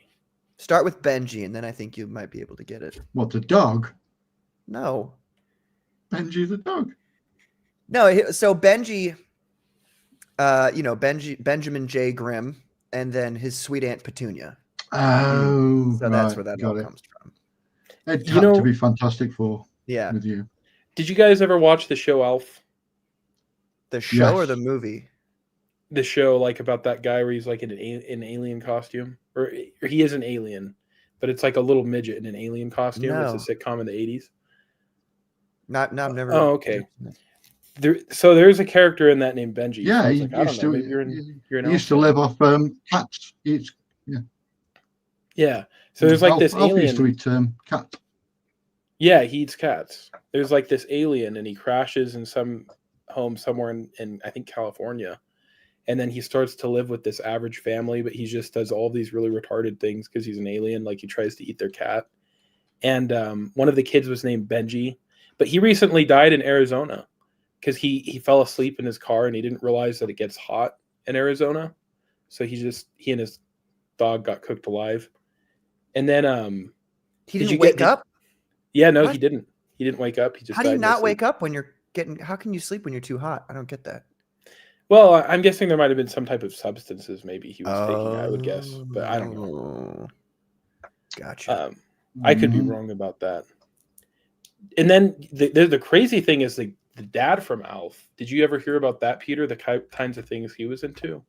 Start with Benji, and then I think you might be able to get it. What, the dog? No. Benji the dog. No, so Benji, Benjamin J. Grimm, and then his sweet aunt Petunia. Oh, so that's where that all comes from. It had to be Fantastic Four. Yeah. With you. Did you guys ever watch the show Alf? The show or the movie? The show, like about that guy where he's like in an alien costume, or he is an alien, but it's like a little midget in an alien costume. No. It's a sitcom in the 80s. I've never. Oh, okay. So there's a character in that named Benji. Yeah, so he like, I don't used know. to. Maybe you're an He used to live off cats. Yeah. So there's like this Alf used alien. to eat cats. Yeah, he eats cats. There's like this alien, and he crashes in some home somewhere in I think California, and then he starts to live with this average family, but he just does all these really retarded things because he's an alien. Like he tries to eat their cat, and one of the kids was named Benji, but he recently died in Arizona because he fell asleep in his car and he didn't realize that it gets hot in Arizona, so he and his dog got cooked alive, and then he didn't wake up. Yeah, no, What? he didn't. He didn't wake up. He just. How do you died in his not sleep. wake up when you're getting? How can you sleep when you're too hot? I don't get that. Well, I'm guessing there might have been some type of substances maybe he was taking, I would guess, but I don't know. Gotcha. I could be wrong about that. And then the crazy thing is the dad from Alf. Did you ever hear about that, Peter? The kinds of things he was into?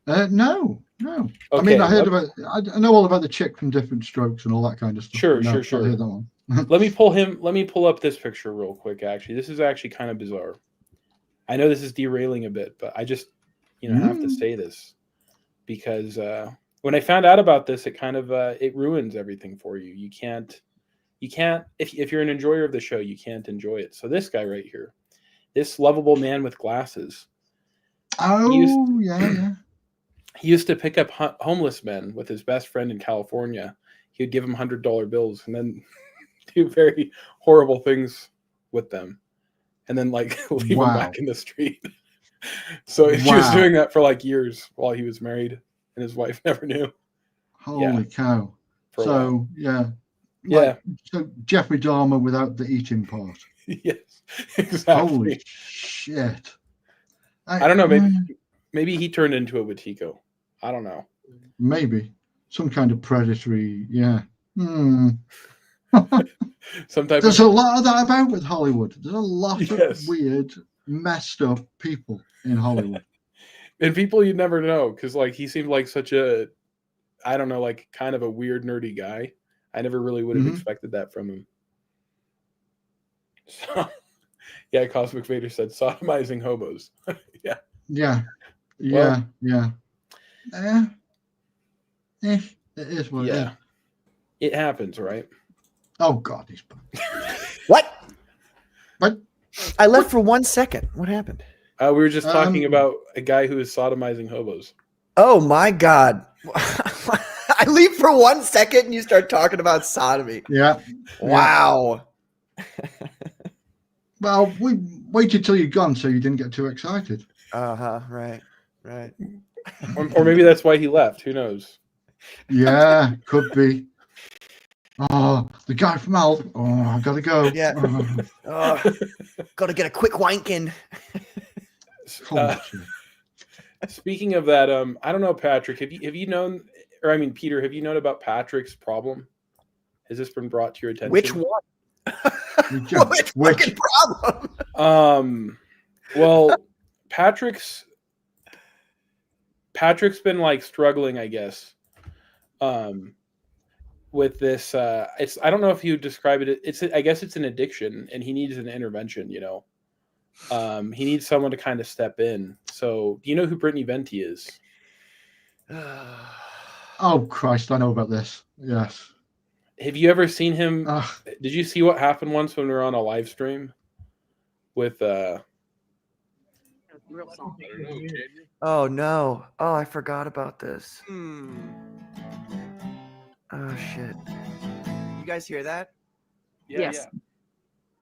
No. Okay, I mean, I know all about the chick from Different Strokes and all that kind of stuff. Sure. I heard that one. Let me pull up this picture real quick. Actually, this is actually kind of bizarre. I know this is derailing a bit, but I just have to say this because when I found out about this, it kind of it ruins everything for you. You can't if you're an enjoyer of the show, you can't enjoy it. So this guy right here, this lovable man with glasses. Oh, yeah. He used to pick up homeless men with his best friend in California. He would give them $100 bills and then do very horrible things with them, and then like leave them back in the street. So she was Wow. doing that for like years while he was married, and his wife never knew. Holy cow! For a So yeah, Yeah. So Jeffrey Dahmer without the eating part. Yes, exactly. Holy shit! I don't know. Maybe he turned into a Watiko. I don't know. Maybe some kind of predatory. Yeah. Sometimes There's a lot of that about with Hollywood. There's a lot Yes. of weird, messed up people in Hollywood. And people you'd never know, because like he seemed like such a, I don't know, like kind of a weird nerdy guy. I never really would have Mhm. expected that from him. So, yeah, Cosmic Vader said sodomizing hobos. Yeah. Yeah. Well- Yeah. It is what it is. Yeah. It happens, right? Oh God, he's What? What? I left for 1 second. What happened? We were just talking Um, about a guy who is sodomizing hobos. Oh my God. I leave for 1 second and you start talking about sodomy. Yeah. Wow. Well, we waited till you're gone so you didn't get too excited. Uh-huh. Right. Or maybe that's why he left. Who knows? Yeah, could be. Oh, the guy from Alf. Oh, I gotta go. Yeah. Oh, Gotta get a quick wank in. holy shit. Speaking of that, I don't know, Patrick. Have you known, or I mean, Peter, have you known about Patrick's problem? Has this been brought to your attention? Which one? Which fucking problem? Well, Patrick's been like struggling, I guess. With this, it's, I don't know if you describe it. I guess it's an addiction, and he needs an intervention. You know, he needs someone to kind of step in. So, do you know who Brittany Venti is? Oh Christ, I know about this. Yes. Have you ever seen him? Did you see what happened once when we were on a live stream with Oh no. Oh, I forgot about this. Oh shit. You guys hear that? Yes.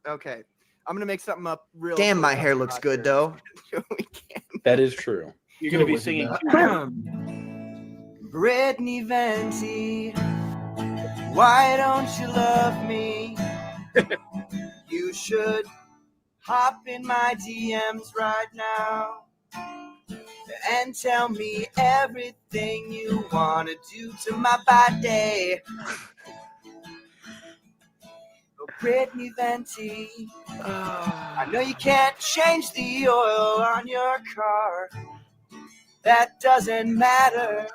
Okay. I'm gonna make something up real Damn, my hair looks good though. That is true. You're gonna be singing. Brittany Venti, why don't you love me? You should hop in my DMs right now and tell me everything you want to do to my body. Oh, Brittany Venti, I know you can't change the oil on your car. That doesn't matter.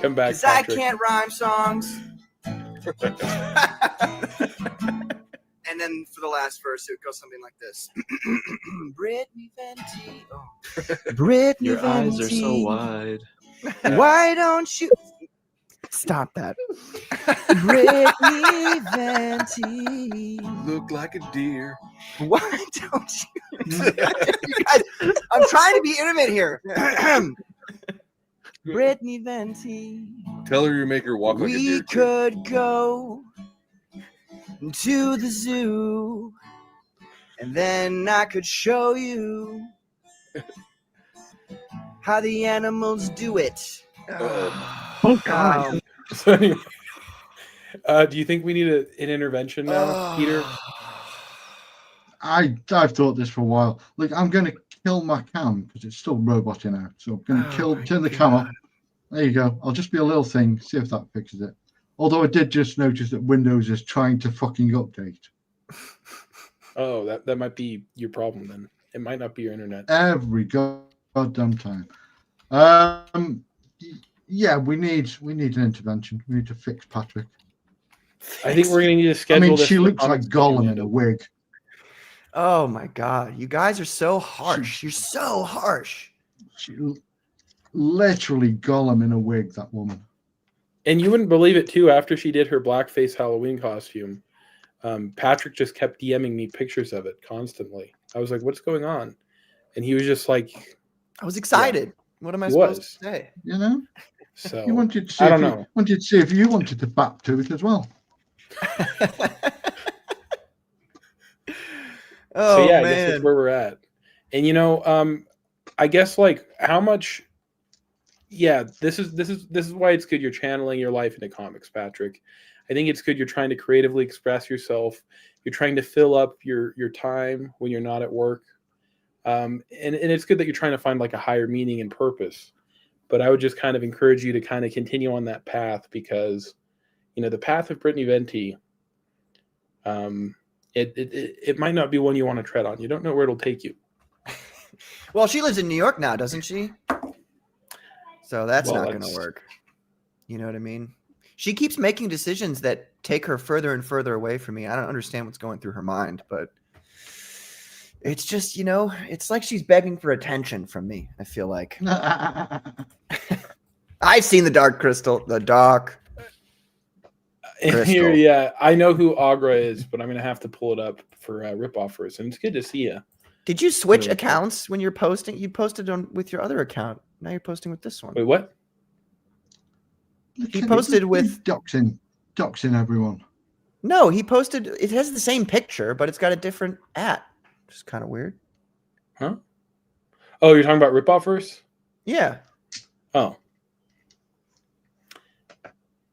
Come back, 'Cause I Patrick. can't rhyme songs. And then for the last verse, it would go something like this. Brittany Venti. Oh. Brittany Your eyes are Venti, so wide. why don't you stop that? Brittany Venti, Look like a deer. why don't you? You guys, I'm trying to be intimate here. Brittany Venti, Tell her you make her walk like a we deer. could go to the zoo, and then I could show you how the animals do it. Oh God. So anyway, do you think we need an intervention now, Peter? I've thought this for a while. Look, I'm going to kill my cam because it's still roboting out. So I'm going to turn the cam off. There you go. I'll just be a little thing. See if that fixes it. Although I did just notice that Windows is trying to fucking update. Oh, that might be your problem then. It might not be your internet. Every goddamn time. Yeah, we need an intervention. We need to fix Patrick. I think we're going to need to I schedule mean, this she for looks like Comics Gollum in Orlando. a wig. Oh my God. You guys are so harsh. You're so harsh. She literally Gollum in a wig, that woman. And you wouldn't believe it too. After she did her blackface Halloween costume, Patrick just kept DMing me pictures of it constantly. I was like, "What's going on?" And he was just like, I was excited. Yeah, What am I he supposed was. to say? You know? So You wanted to see I don't if know. you wanted to see if you wanted to back to it as well. Oh So yeah, I guess man. that's where we're at. And you know, I guess like how much. Yeah, this is why it's good you're channeling your life into comics, Patrick. I think it's good you're trying to creatively express yourself. You're trying to fill up your time when you're not at work. And it's good that you're trying to find like a higher meaning and purpose. But I would just kind of encourage you to kind of continue on that path because, the path of Brittany Venti, it might not be one you want to tread on. You don't know where it'll take you. Well, she lives in New York now, doesn't she? So that's not going to work. You know what I mean? She keeps making decisions that take her further and further away from me. I don't understand what's going through her mind, but it's just, it's like she's begging for attention from me, I feel like. I've seen the Dark Crystal. Here, yeah, I know who Agra is, but I'm going to have to pull it up for Ripoff first. And it's good to see you. Did you switch accounts when you're posting? You posted with your other account. Now you're posting with this one. Wait, what? He posted with doxing everyone. No, he posted. It has the same picture, but it's got a different @ which is kind of weird. Huh? Oh, you're talking about Ripoffers? Yeah. Oh.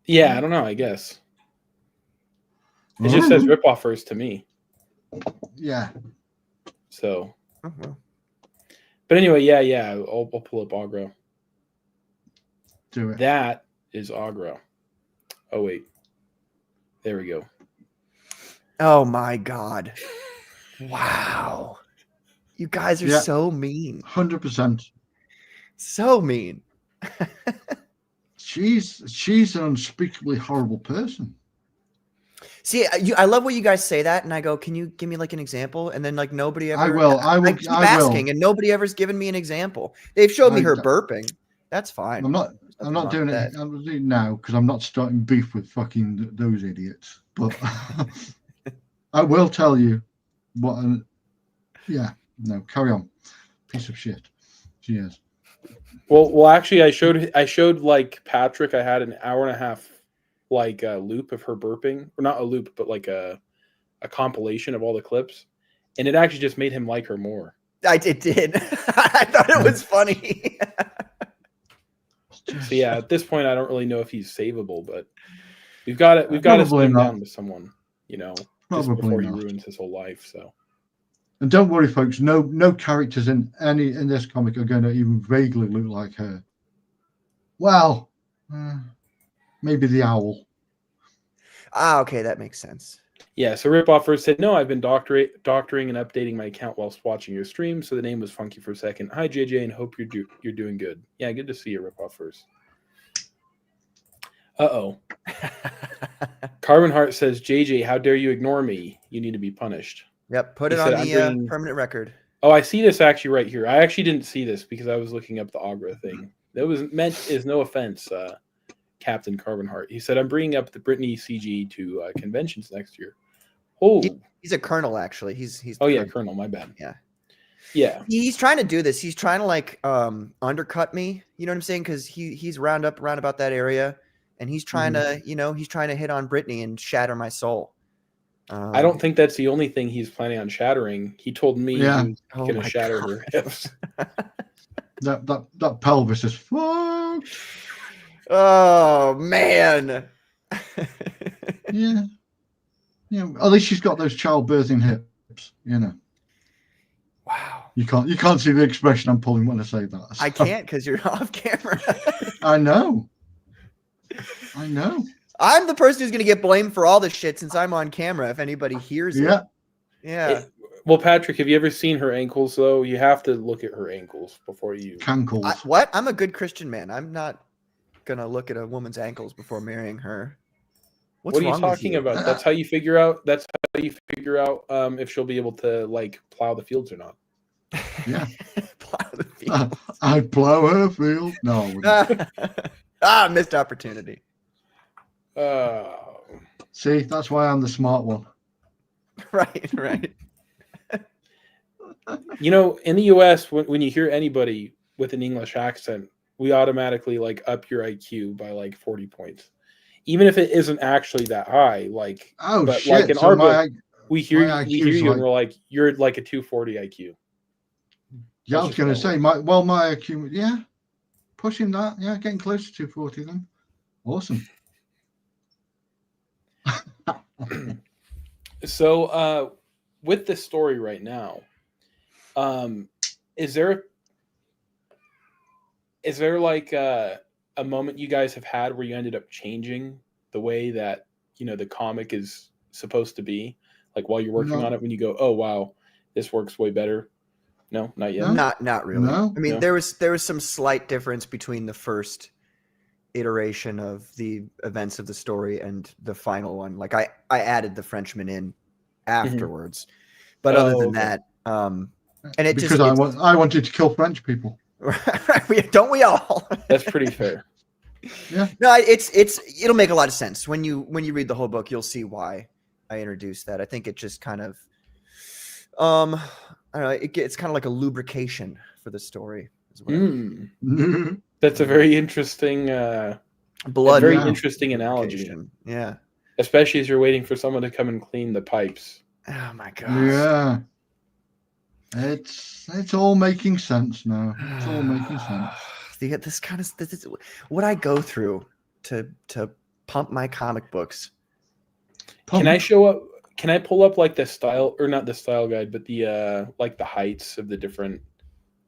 Yeah, I don't know. I guess it just says Ripoffers to me. Yeah. So. But anyway, yeah. I'll pull up Agro. Do it. That is Agro. Oh wait. There we go. Oh my God. Wow. You guys are so mean. 100%. So mean. She's an unspeakably horrible person. See, I love when you guys say that, and I go, "Can you give me like an example?" And then like nobody ever. I will. I keep asking, and nobody ever's given me an example. They've showed me her burping. That's fine. I'm not doing it. I'm doing it now because I'm not starting beef with fucking those idiots. But I will tell you what. No, carry on. Piece of shit. She is. Well, actually, I showed like Patrick. I had an hour and a half like a loop of her burping, or not a loop, but like a compilation of all the clips, and it actually just made him like her more. It did. I thought it was funny. So yeah, at this point, I don't really know if he's savable, but we've got to slim down to someone, just before he ruins his whole life. So. And don't worry, folks. No characters in this comic are going to even vaguely look like her. Well, maybe the owl. Okay, that makes sense. Yeah. So Ripoff first said, "No, I've been doctoring and updating my account whilst watching your stream, so the name was funky for a second. Hi, JJ, and hope you're doing good. Yeah, good to see you, Ripoff first. Carbon Heart says, "JJ, how dare you ignore me? You need to be punished." Yep, put it on the permanent record. Oh, I see this actually right here. I actually didn't see this because I was looking up the Agra thing. That was meant is no offense, Captain Carbon Heart. He said, "I'm bringing up the Brittany CG to conventions next year." Oh, he's a colonel actually. He's Colonel. My bad. Yeah. He's trying to do this. He's trying to like undercut me. You know what I'm saying? Because he's round about that area, and he's trying to he's trying to hit on Brittany and shatter my soul. I don't think that's the only thing he's planning on shattering. He told me he was going to shatter her hips. that pelvis is fucked. Oh man. Yeah. At least she's got those childbirthing hips. Wow. You can't see the expression I'm pulling when I say that. So. I can't because you're off camera. I know. I'm the person who's going to get blamed for all this shit since I'm on camera. If anybody hears it. Yeah. Well, Patrick, have you ever seen her ankles, though? You have to look at her ankles before you... Cankles. What? I'm a good Christian man. I'm not going to look at a woman's ankles before marrying her. What are you talking about? That's how you figure out if she'll be able to, like, plow the fields or not. Yeah. Plow the fields. I'd plow her field. No. Missed opportunity. See, that's why I'm the smart one. Right. In the US, when you hear anybody with an English accent, we automatically like up your IQ by like 40 points, even if it isn't actually that high. Like, shit! Like in our book, we hear you, like, and we're like, you're like a 240 IQ. Yeah, I That's was just going how to it say, works. my accumulation, yeah, pushing that, yeah, getting close to 240 then. Awesome. So, with this story right now, is there like a moment you guys have had where you ended up changing the way that the comic is supposed to be, like while you're working on No, it, when you go, oh wow, this works way better? No, not yet. no, Not really. no. I mean, No. there was some slight difference between the first iteration of the events of the story and the final one. Like I added the Frenchman in afterwards, but other Oh, than okay. that, and it Because just I wanted to kill French people. don't we all? That's pretty fair. Yeah. No, it'll make a lot of sense when you read the whole book. You'll see why I introduced that. I think it just kind of, I don't know. It's kind of like a lubrication for the story. Is what I mean. That's a very interesting, Blood. very Yeah. interesting analogy. lubrication. Yeah. Especially as you're waiting for someone to come and clean the pipes. Oh my gosh. Yeah. It's all making sense now. It's all making sense. This is what I go through to pump my comic books. Can I show up? Can I pull up like the style, or not the style guide, but the like the heights of the different,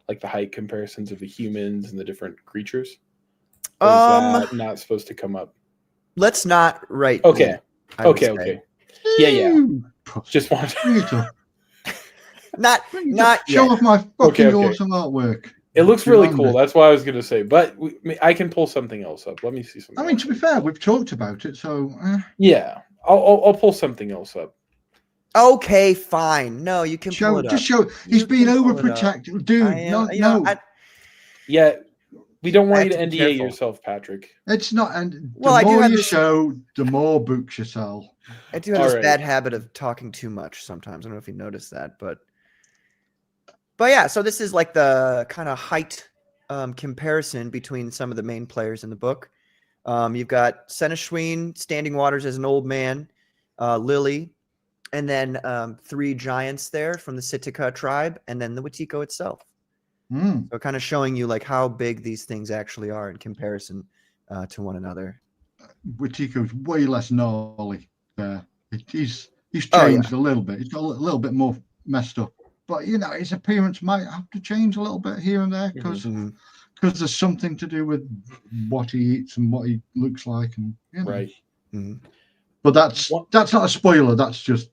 like the height comparisons of the humans and the different creatures? Or is that not supposed to come up? Let's not write. Okay. yet, I would say. Okay. Yeah. Just want Bring it up. Not Show yet. off my fucking Okay. awesome artwork. It looks really Beyond cool. it. That's what I was gonna say. But I can pull something else up. Let me see something. I mean, to be fair, we've talked about it, so Yeah, I'll pull something else up. Okay, fine. No, you can pull it up. just show. He's You been can pull it up. overprotected, dude. I am- No. Yeah, we don't want I you to have to be NDA careful. yourself, Patrick. It's not. And Well, the I do more have you this- show, the more books you sell. I do have All this right. bad habit of talking too much sometimes. I don't know if you noticed that, but yeah. So this is like the kind of height comparison between some of the main players in the book. You've got Seneshween, Standing Waters as an old man, Lily, and then 3 giants there from the Sitka tribe, and then the Wetiko itself. So kind of showing you like how big these things actually are in comparison to one another. Wetiko's way less gnarly there. He's Oh, yeah. changed a little bit. He's got a little bit more messed up. But his appearance might have to change a little bit here and there because there's something to do with what he eats and what he looks like, and Right. But that's not a spoiler. That's just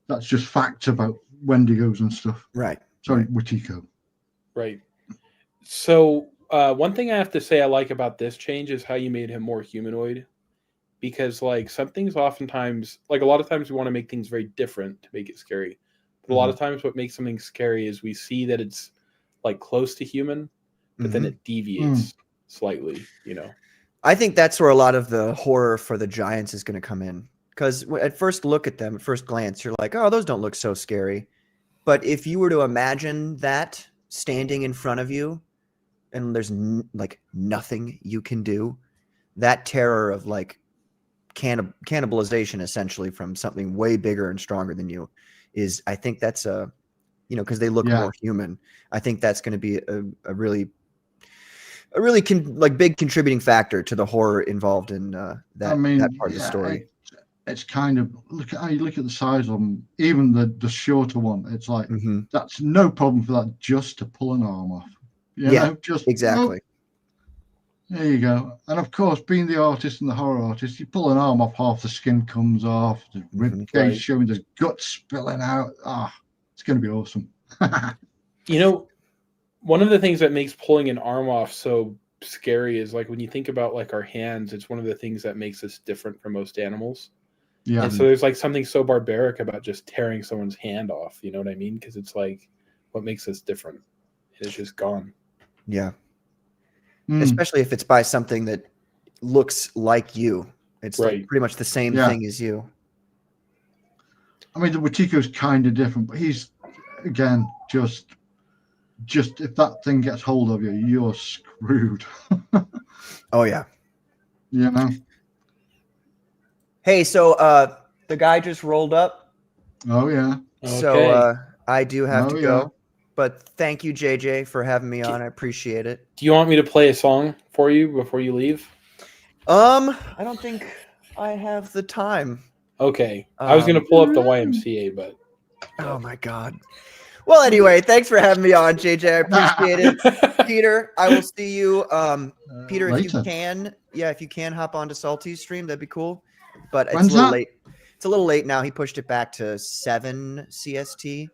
that's just facts about Wendigos and stuff. Right. Sorry, Wetiko. Right. So one thing I have to say I like about this change is how you made him more humanoid, because like some things oftentimes, like a lot of times we want to make things very different to make it scary. But a lot of times what makes something scary is we see that it's like close to human, but then it deviates slightly, I think that's where a lot of the horror for the giants is going to come in. Because at first look at them, at first glance, you're like, oh, those don't look so scary. But if you were to imagine that standing in front of you and there's like nothing you can do, that terror of like cannibalization essentially from something way bigger and stronger than you is, I think that's because they look more human. I think that's going to be a really big contributing factor to the horror involved in that part of the story. It's kind of look at the size of them. Even the shorter one, it's like that's no problem for that just to pull an arm off. Just exactly. There you go. And of course, being the artist and the horror artist, you pull an arm off, half the skin comes off, the rib cage showing, there's guts spilling out. It's going to be awesome. One of the things that makes pulling an arm off so scary is like when you think about like our hands, it's one of the things that makes us different from most animals. Yeah. And so there's like something so barbaric about just tearing someone's hand off. You know what I mean? Because it's like what makes us different. It's just gone. Yeah. Especially if it's by something that looks like you. It's like pretty much the same thing as you. I mean, the Wetiko's kind of different, but he's, again, just if that thing gets hold of you, you're screwed. Oh, yeah. Hey, so the guy just rolled up. Oh, yeah. So I do have to go. But thank you, JJ, for having me on. I appreciate it. Do you want me to play a song for you before you leave? I don't think I have the time. Okay. I was gonna pull up the YMCA, but oh my God. Well, anyway, thanks for having me on, JJ. I appreciate it. Peter, I will see you. Peter, if you later. can, if you can hop onto Salty's stream, that'd be cool. But it's When's a little that? late. It's a little late now. He pushed it back to 7 CST.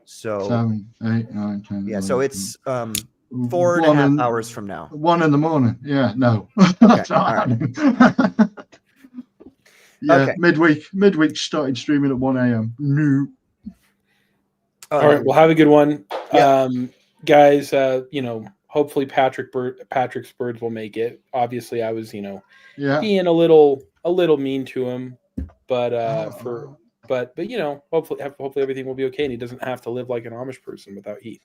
So 7, 8, 9, 10. yeah, so it's 4.5 1 hours from now. 1 in the morning. Yeah, no. Okay, That's all not right. happening. Yeah, Okay. midweek started streaming at 1 a.m. No. all right, well, have a good one. Yeah. Guys, hopefully Patrick's birds will make it. Obviously, I was, Yeah. being a little mean to him, but hopefully everything will be okay and he doesn't have to live like an Amish person without heat.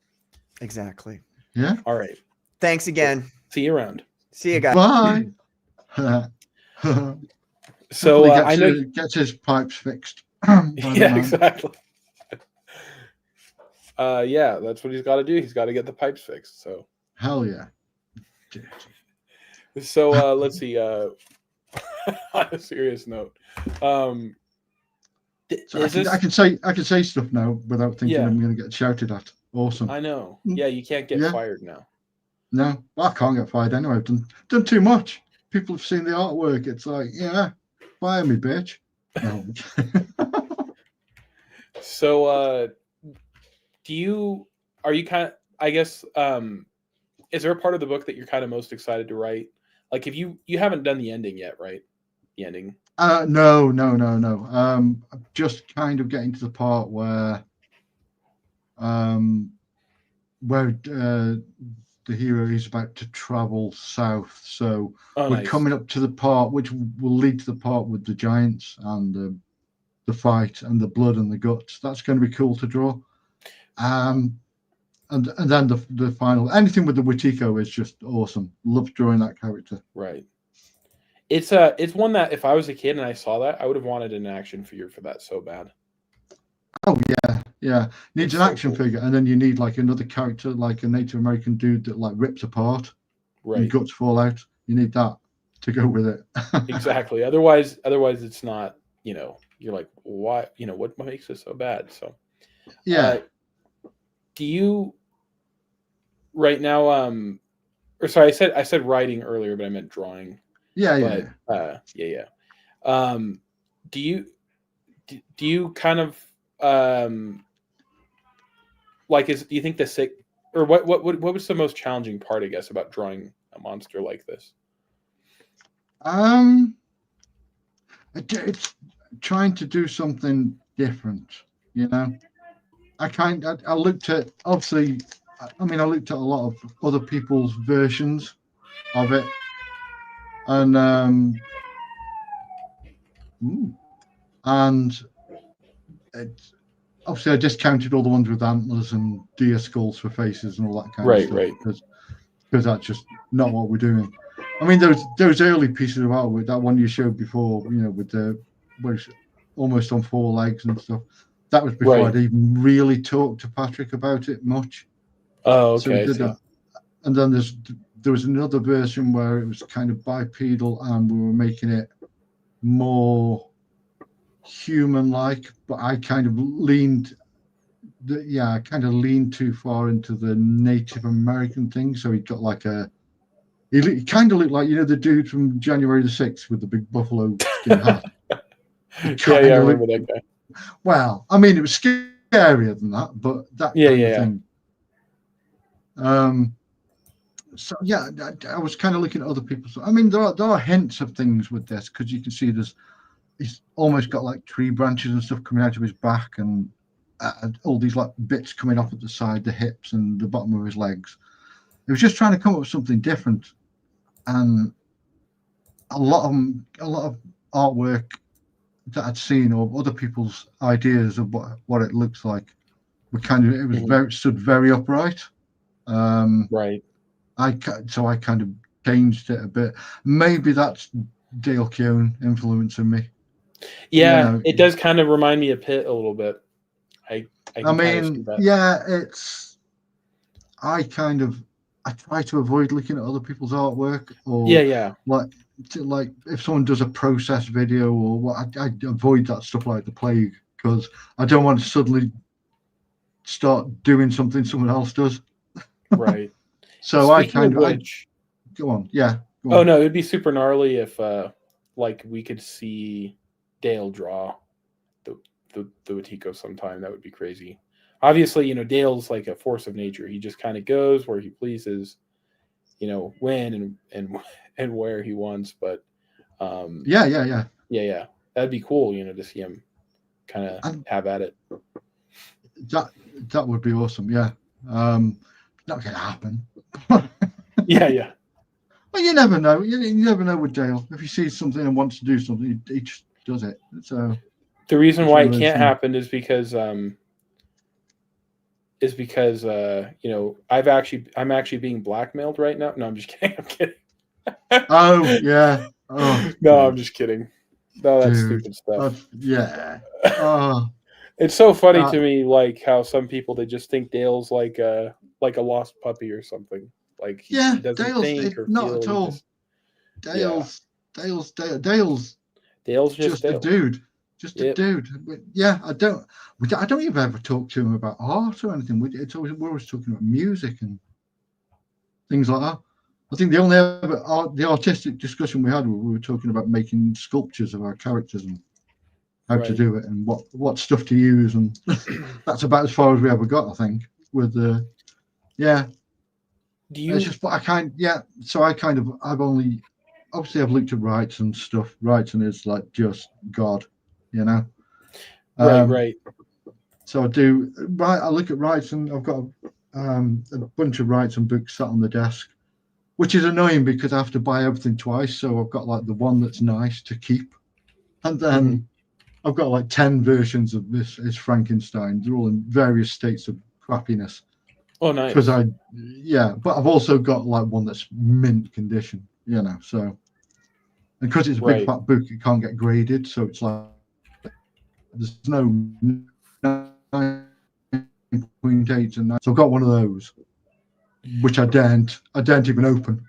Exactly. Yeah. All right. Thanks again. See you around. See you guys. Bye. So Hopefully I know gets his pipes fixed. by the yeah, man. exactly. Yeah, that's what he's got to do. He's got to get the pipes fixed. So Hell yeah. So let's see. On a serious note, So I can say stuff now without thinking Yeah. I'm going to get shouted at. Awesome. I know. Yeah, you can't get Yeah. fired now. No, I can't get fired anyway. I've done too much. People have seen the artwork. It's like, yeah, fire me, bitch. No. So are you kind of, I guess, is there a part of the book that you're kind of most excited to write? Like if you haven't done the ending yet, right? The ending. No. I'm just kind of getting to the part where the hero is about to travel south. So we're nice. coming up to the part which will lead to the part with the giants and the fight and the blood and the guts. That's going to be cool to draw. And then the final, anything with the Wetiko is just awesome. Love drawing that character. Right. It's one that if I was a kid and I saw that, I would have wanted an action figure for that so bad. Oh yeah. Needs It's an so action cool. figure, and then you need like another character, like a Native American dude that like rips apart Right. and guts fall out. You need that to go with it. Exactly. Otherwise it's not, you're like, why, what makes this so bad? So Yeah. Do you right now or sorry, I said writing earlier, but I meant drawing. Yeah. Do you kind of like do you think the sick or what was the most challenging part, I guess, about drawing a monster like this? It's trying to do something different, I looked at, obviously, I looked at a lot of other people's versions of it, and it's obviously I discounted all the ones with antlers and deer skulls for faces and all that kind of stuff. Right. Because that's just not what we're doing. I mean, those early pieces of artwork, that one you showed before, with where it's almost on 4 legs and stuff. That was before I'd even really talked to Patrick about it much. Oh, So we okay. did that. And then there was another version where it was kind of bipedal, and we were making it more human-like. But I kind of leaned too far into the Native American thing. So he got like he kind of looked like the dude from January the 6th with the big buffalo skin hat. Yeah, I remember that guy. Well, I mean, it was scarier than that, but that kind of thing. So yeah, I was kind of looking at other people's. I mean, there are hints of things with this, because you can see he's almost got like tree branches and stuff coming out of his back, and all these like bits coming off at the side, the hips and the bottom of his legs. It was just trying to come up with something different, and a lot of artwork that I'd seen, or other people's ideas of what it looks like, stood very upright. Right. So I kind of changed it a bit. Maybe that's Dale Keown influencing me. Yeah, it does kind of remind me of Pitt a little bit. I mean, yeah, it's I try to avoid looking at other people's artwork, or Yeah. like if someone does a process video or what, I avoid that stuff like the plague, because I don't want to suddenly start doing something someone else does. Right. So Speaking of which, go on. Yeah. Go oh on. no, it'd be super gnarly if like we could see Dale draw the Watiko sometime. That would be crazy. Obviously, you know, Dale's like a force of nature. He just kind of goes where he pleases, you know, when and where he wants. But Yeah. that'd be cool, you know, to see him kind of And have at it. that would be awesome. Yeah. Not gonna happen. Yeah. Well, you never know. You never know with Dale. If he sees something and wants to do something, he just does it. So The reason it's why one it of those can't things. happen is because you know, I'm actually being blackmailed right now. No, I'm just kidding. I'm kidding. Oh yeah. Oh No, I'm dude. just kidding. No, that's Dude. stupid stuff. Yeah. Oh. It's so funny to me, like how some people, they just think Dale's like a lost puppy or something. Like he Yeah. doesn't Dale's think or not feel. at He all. just yeah. Dale's Dale's just just a Dale. dude. Just a Yep. dude. But yeah, I don't even ever talk to him about art or anything. We're always talking about music and things like that. I think the only the artistic discussion we had, we were talking about making sculptures of our characters and how to Right. do it and what stuff to use, and that's about as far as we ever got, I think. With yeah, Do you it's just but so I've only obviously I've looked at Wrightson stuff. Wrightson is like just God, you know. right. So I look at Wrightson. I've got a bunch of Wrightson books sat on the desk, which is annoying because I have to buy everything twice. So I've got like the one that's nice to keep, and then I've got like 10 versions of this is Frankenstein. They're all in various states of crappiness. Oh, nice. Because but I've also got like one that's mint condition, you know. So, and because it's a big fat book, it can't get graded. So it's like there's no 9.8 and 9. So I've got one of those, which I daren't even open.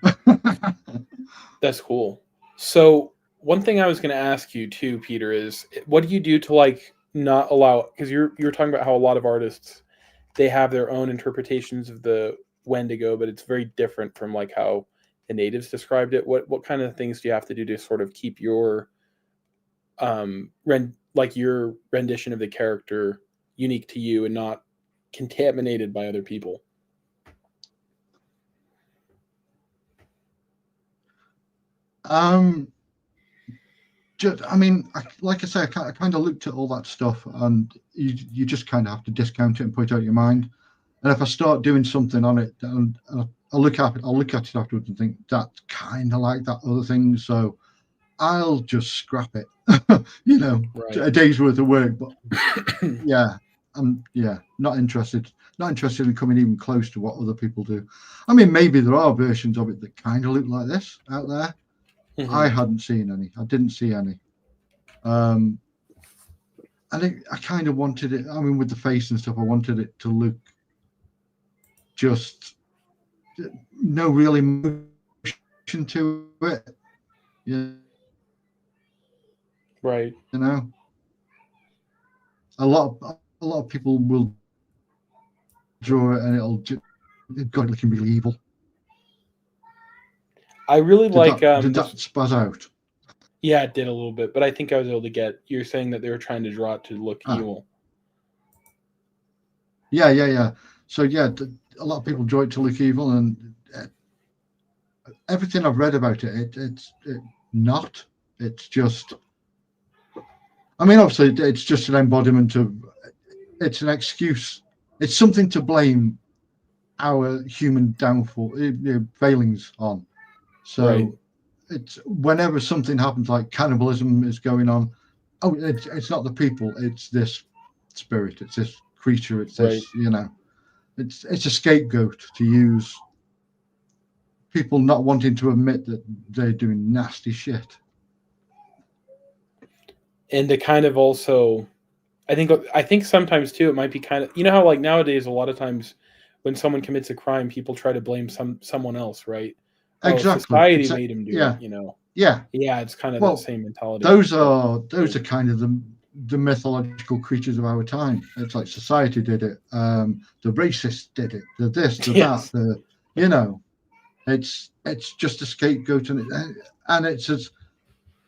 That's cool. So one thing I was going to ask you too, Peter, is what do you do to like not allow? Because you're talking about how a lot of artists, they have their own interpretations of the Wendigo, but it's very different from like how the natives described it. What kind of things do you have to do to sort of keep your your rendition of the character unique to you and not contaminated by other people? Like I say, I kind of looked at all that stuff, and you just kind of have to discount it and put it out of your mind. And if I start doing something on it, and I'll look at it afterwards and think that's kind of like that other thing, so I'll just scrap it. You know, a day's worth of work. But I'm not interested. Not interested in coming even close to what other people do. I mean, maybe there are versions of it that kind of look like this out there. I hadn't seen any. I didn't see any. I kind of wanted it. I mean, with the face and stuff, I wanted it to look just no real emotion to it. Yeah. Right. You know, a lot of people will draw it and it's looking really evil. I really did that spaz out? Yeah, it did a little bit, but I think I was able to get. You're saying that they were trying to draw it to look evil. Yeah. So a lot of people draw it to look evil, and everything I've read about it's not. It's just. I mean, obviously, it's just an embodiment of. It's an excuse. It's something to blame our human downfall, failings on. So it's whenever something happens, like cannibalism is going on. Oh, it's not the people. It's this spirit. It's this creature. It's this. You know, it's a scapegoat to use. People not wanting to admit that they're doing nasty shit. And to kind of also, I think sometimes too, it might be kind of, you know how like nowadays a lot of times when someone commits a crime, people try to blame someone else, right? Oh, Exactly. society made him do Yeah. it, you know. Yeah. Yeah, it's kind of Well, that same mentality. those are kind of the mythological creatures of our time. It's like society did it, the racists did it, the this, the Yes. that, the you know, it's just a scapegoat, and it's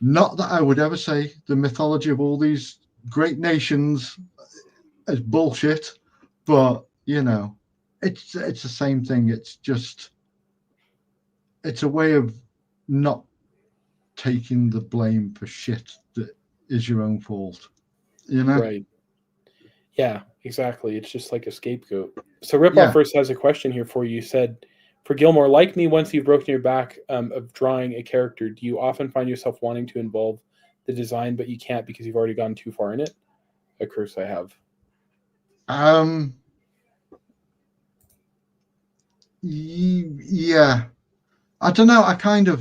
not that I would ever say the mythology of all these great nations is bullshit, but you know, it's the same thing. It's just it's a way of not taking the blame for shit that is your own fault. You know? Right. Yeah, exactly. It's just like a scapegoat. So Ripoff Yeah. first has a question here for you. You said, for Gilmore, like me, once you've broken your back of drawing a character, do you often find yourself wanting to involve the design, but you can't because you've already gone too far in it? A curse I have. Yeah. I don't know.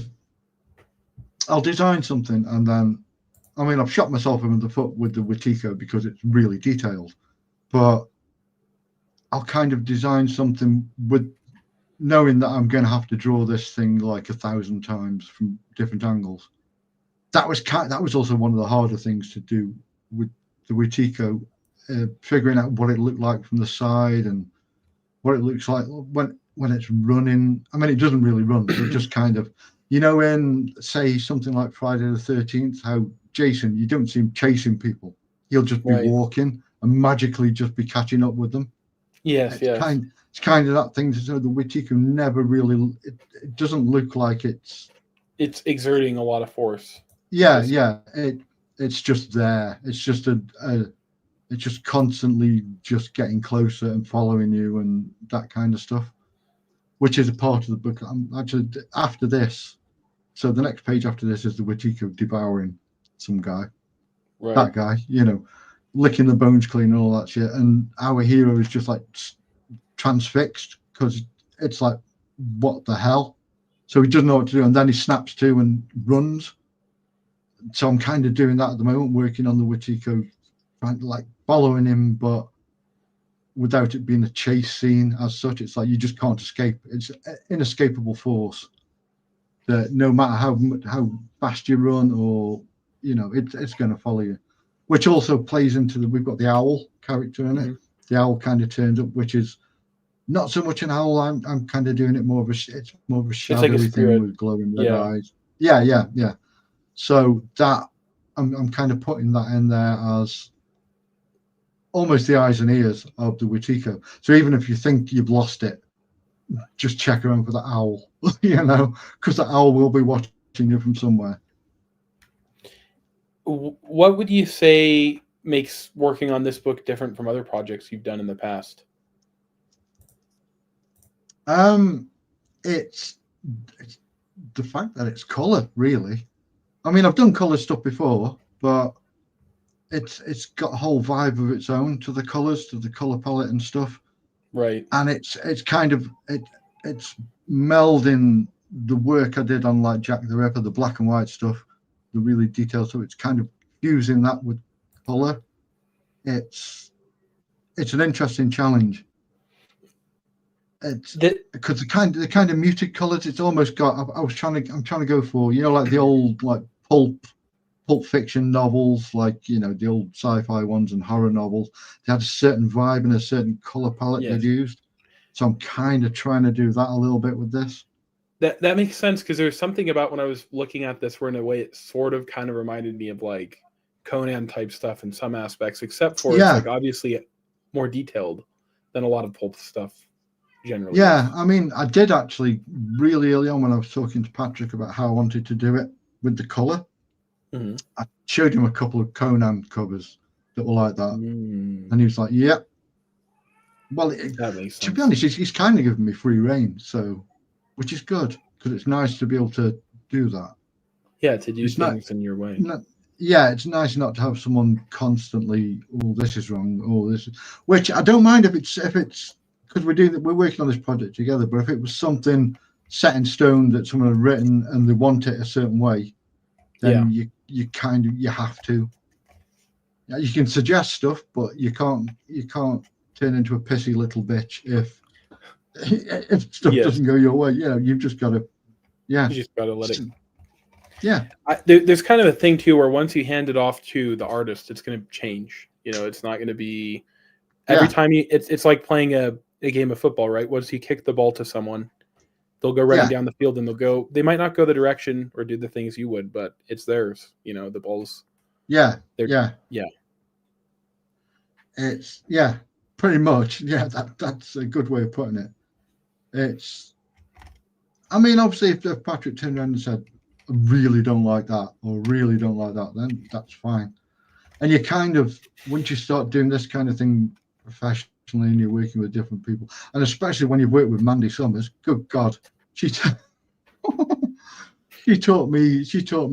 I'll design something and then, I mean, I've shot myself in the foot with the Wetiko because it's really detailed, but I'll kind of design something with knowing that I'm going to have to draw this thing like 1,000 times from different angles. That was also one of the harder things to do with the Wetiko, figuring out what it looked like from the side and what it looks like when it's running. I mean, it doesn't really run, so it just kind of, you know, in say something like Friday the 13th, how Jason, you don't see him chasing people. He'll just be walking and magically just be catching up with them. Yes, It's yes. kind of that thing. So the Wetiko never really, it doesn't look like it's exerting a lot of force. Yeah, yeah. It's just there. It's just it's just constantly just getting closer and following you and that kind of stuff, which is a part of the book. I'm actually after this. So the next page after this is the Wetiko devouring some guy. Right. That guy, you know, licking the bones clean and all that shit. And our hero is just like transfixed because it's like, what the hell? So he doesn't know what to do, and then he snaps to and runs. So I'm kind of doing that at the moment, working on the Wetiko, trying to like following him, but without it being a chase scene as such. It's like you just can't escape. It's an inescapable force that no matter how fast you run, or you know, it's going to follow you. Which also plays into we've got the owl character in it. The owl kind of turns up, which is not so much an owl. I'm kind of doing it more of it's more of a shadowy thing with glowing red eyes. Yeah. So that I'm kind of putting that in there as almost the eyes and ears of the Wetiko. So even if you think you've lost it, just check around for the owl, you know, because the owl will be watching you from somewhere. What would you say makes working on this book different from other projects you've done in the past? It's the fact that it's color, really. I mean, I've done color stuff before, but it's got a whole vibe of its own to the colors, to the color palette and stuff. Right. And it's kind of it's melding the work I did on like Jack the Ripper, the black and white stuff, the really detailed stuff. It's kind of fusing that with color. It's an interesting challenge. It's because the kind of muted colors. It's almost got. I'm trying to go for, you know, like the old like pulp fiction novels, like, you know, the old sci-fi ones and horror novels. They had a certain vibe and a certain color palette they'd used. So I'm kind of trying to do that a little bit with this. That makes sense, because there's something about when I was looking at this where in a way it sort of kind of reminded me of like Conan type stuff in some aspects, except for it's like obviously more detailed than a lot of pulp stuff generally. Yeah, I mean, I did actually really early on when I was talking to Patrick about how I wanted to do it with the color. Mm-hmm. I showed him a couple of Conan covers that were like that, and he was like, "Yep." Well, that makes sense. To be honest, he's kind of given me free reign, so which is good because it's nice to be able to do that. Yeah, to do things in your way. Yeah, it's nice not to have someone constantly, "Oh, this is wrong. Oh, this," which I don't mind if it's because we're working on this project together. But if it was something set in stone that someone had written and they want it a certain way, then you have to. You can suggest stuff, but you can't turn into a pissy little bitch if if stuff Yes. doesn't go your way, you've just got to, You just got to let it. Yeah. There's kind of a thing too where once you hand it off to the artist, it's going to change. It's not going to be every time it's like playing a game of football, right? Once you kick the ball to someone, they'll go running down the field and they might not go the direction or do the things you would, but it's theirs. The ball's. Yeah. Yeah. It's pretty much. Yeah. That's a good way of putting it. It's, I mean, obviously if Patrick turned around and said, I really don't like that, or really don't like that, then that's fine. And you kind of, once you start doing this kind of thing professionally and you're working with different people, and especially when you've worked with Mandy Summers, good God, she taught me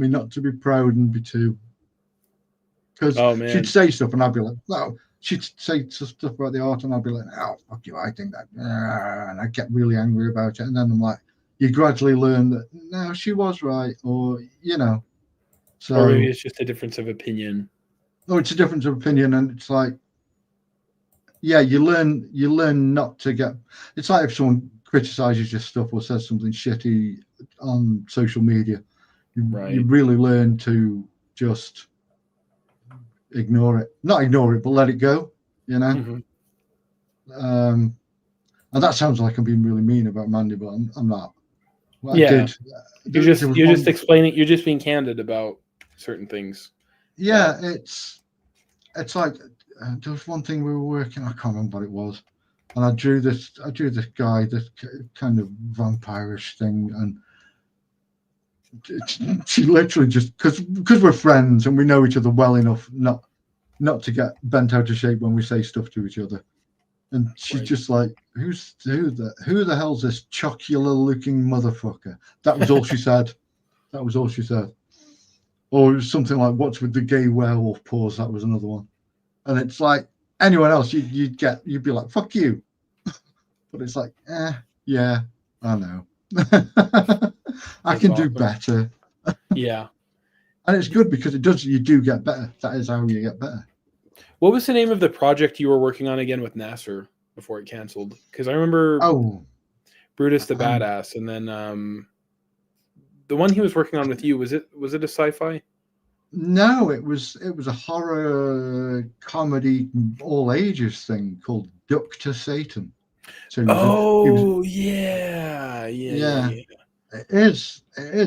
not to be proud and be too, because she'd say stuff and I'd be like, no, she'd say stuff about the art and I'd be like, oh, fuck you, I think that, and I'd get really angry about it. And then I'm like, you gradually learn that, no, she was right, or, so. Or maybe it's just a difference of opinion. Oh, it's a difference of opinion, and it's like, you learn not to get. It's like if someone criticizes your stuff or says something shitty on social media, you really learn to just ignore it. Not ignore it, but let it go. Mm-hmm. And that sounds like I'm being really mean about Mandy, but I'm not. Well, you're just explaining. You're just being candid about certain things. Yeah, it's like there was one thing we were working. I can't remember what it was, and I drew this guy, this kind of vampirish thing, and she literally just because we're friends and we know each other well enough not to get bent out of shape when we say stuff to each other. And she's just like, who the hell's this chocular looking motherfucker? That was all she said. That was all she said. Or it was something like, what's with the gay werewolf pause? That was another one. And it's like, anyone else, you'd be like, fuck you. But it's like, yeah, I know. I can do better. Yeah. And it's good because you do get better. That is how you get better. What was the name of the project you were working on again with Nasser before it canceled? Because I remember Brutus the Badass, and then the one he was working on with you, was it a sci-fi? No, it was a horror comedy all ages thing called Duck to Satan. So yeah. It is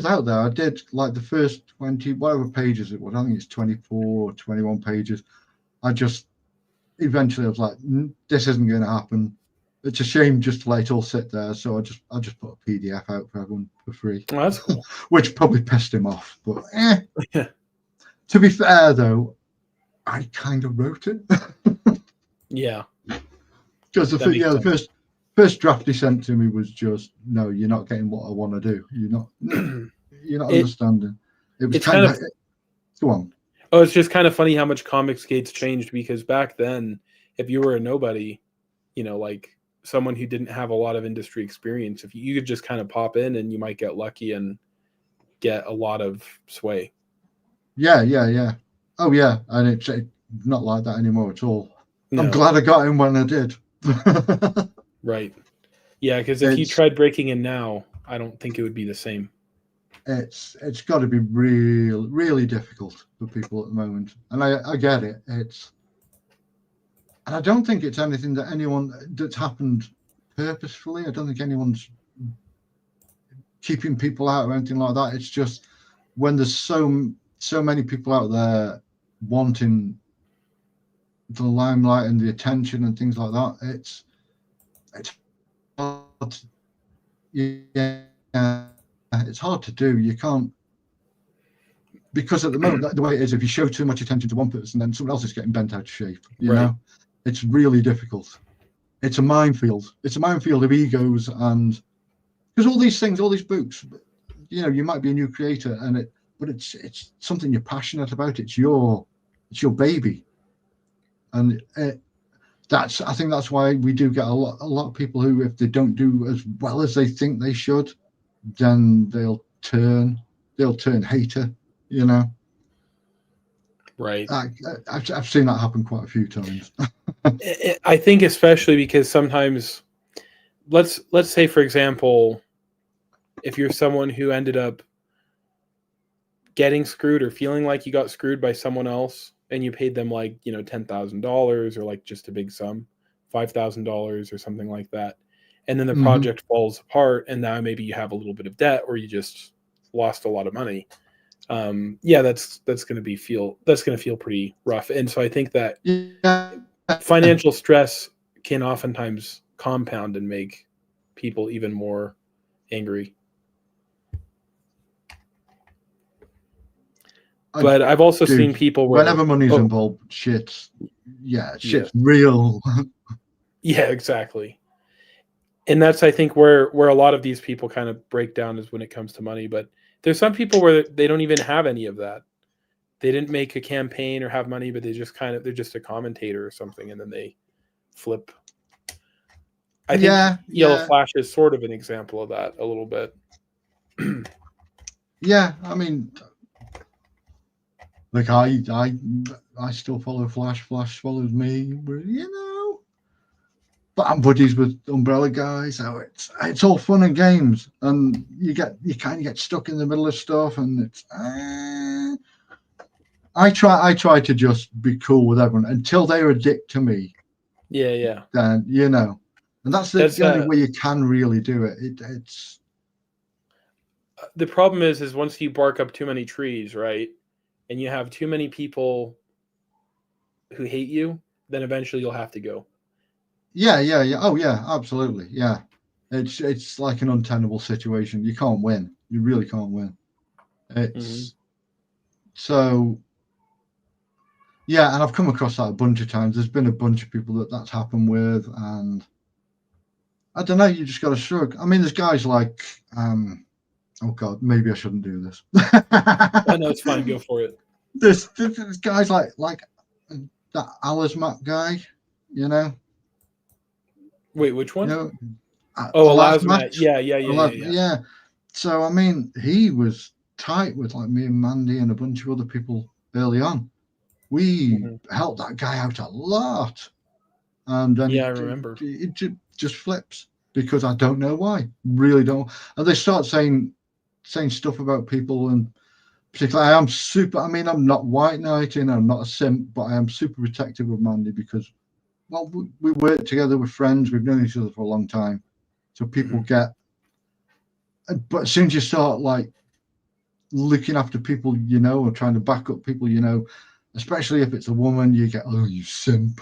out there. I did like the first 20 whatever pages it was. I think it's 24 or 21 pages. I just eventually I was like, this isn't going to happen. It's a shame just to let it all sit there. So I just put a PDF out for everyone for free. Oh, that's cool. Which probably pissed him off. But to be fair though, I kind of wrote it. Yeah. Because the first draft he sent to me was just, no, you're not getting what I want to do. You're not understanding. It was kind of go on. Oh, it's just kind of funny how much Comicsgate's changed, because back then, if you were a nobody, like someone who didn't have a lot of industry experience, if you could just kind of pop in and you might get lucky and get a lot of sway. Yeah. Oh yeah, and it's not like that anymore at all. No. I'm glad I got in when I did. Right. Yeah, because if you tried breaking in now, I don't think it would be the same. It's got to be really difficult for people at the moment, and I get it. And I don't think it's anything that's happened purposefully. I don't think anyone's keeping people out or anything like that. It's just when there's so many people out there wanting the limelight and the attention and things like that. It's hard. It's hard to do. You can't, because at the moment, the way it is, if you show too much attention to one person, then someone else is getting bent out of shape. You know, it's really difficult. It's a minefield. It's a minefield of egos, and because all these things, all these books, you might be a new creator, but it's something you're passionate about. It's your baby, and I think that's why we do get a lot of people who, if they don't do as well as they think they should, then they'll turn hater, Right. I've seen that happen quite a few times. I think especially because sometimes let's say, for example, if you're someone who ended up getting screwed or feeling like you got screwed by someone else, and you paid them like, $10,000 or like just a big sum, $5,000 or something like that, and then the project falls apart, and now maybe you have a little bit of debt, or you just lost a lot of money. That's going to feel pretty rough. And so I think that financial stress can oftentimes compound and make people even more angry. But I've also seen people where whenever money's involved, shit's real. Yeah, exactly. And that's, I think, where a lot of these people kind of break down is when it comes to money. But there's some people where they don't even have any of that. They didn't make a campaign or have money, but they're just a commentator or something, and then they flip. I think Yellow Flash is sort of an example of that a little bit. Yeah, I mean, like I still follow Flash. Flash follows me, but but I'm buddies with Umbrella guys, so it's all fun and games, and you kind of get stuck in the middle of stuff, and it's. I try to just be cool with everyone until they're a dick to me. Yeah. Then and that's the only way you can really do it. It's the problem is once you bark up too many trees, right, and you have too many people who hate you, then eventually you'll have to go. Yeah. Oh yeah, absolutely. Yeah, it's like an untenable situation. You can't win. You really can't win. It's so. Yeah, and I've come across that a bunch of times. There's been a bunch of people that's happened with, and I don't know. You just got to shrug. I mean, there's guys like, oh God, maybe I shouldn't do this. Oh, no, it's fine. Go for it. There's guys like that Alasmat guy, Wait, which one? Alasmat. Yeah. So I mean, he was tight with like me and Mandy and a bunch of other people early on. We helped that guy out a lot, and then I remember it just flips because I don't know why. Really don't. And they start saying stuff about people, and particularly I'm not white knighting, I'm not a simp, but I am super protective of Mandy because, well, we work together, we're friends, we've known each other for a long time, so people get. But as soon as you start like looking after people, or trying to back up people, especially if it's a woman, you get, oh, you simp.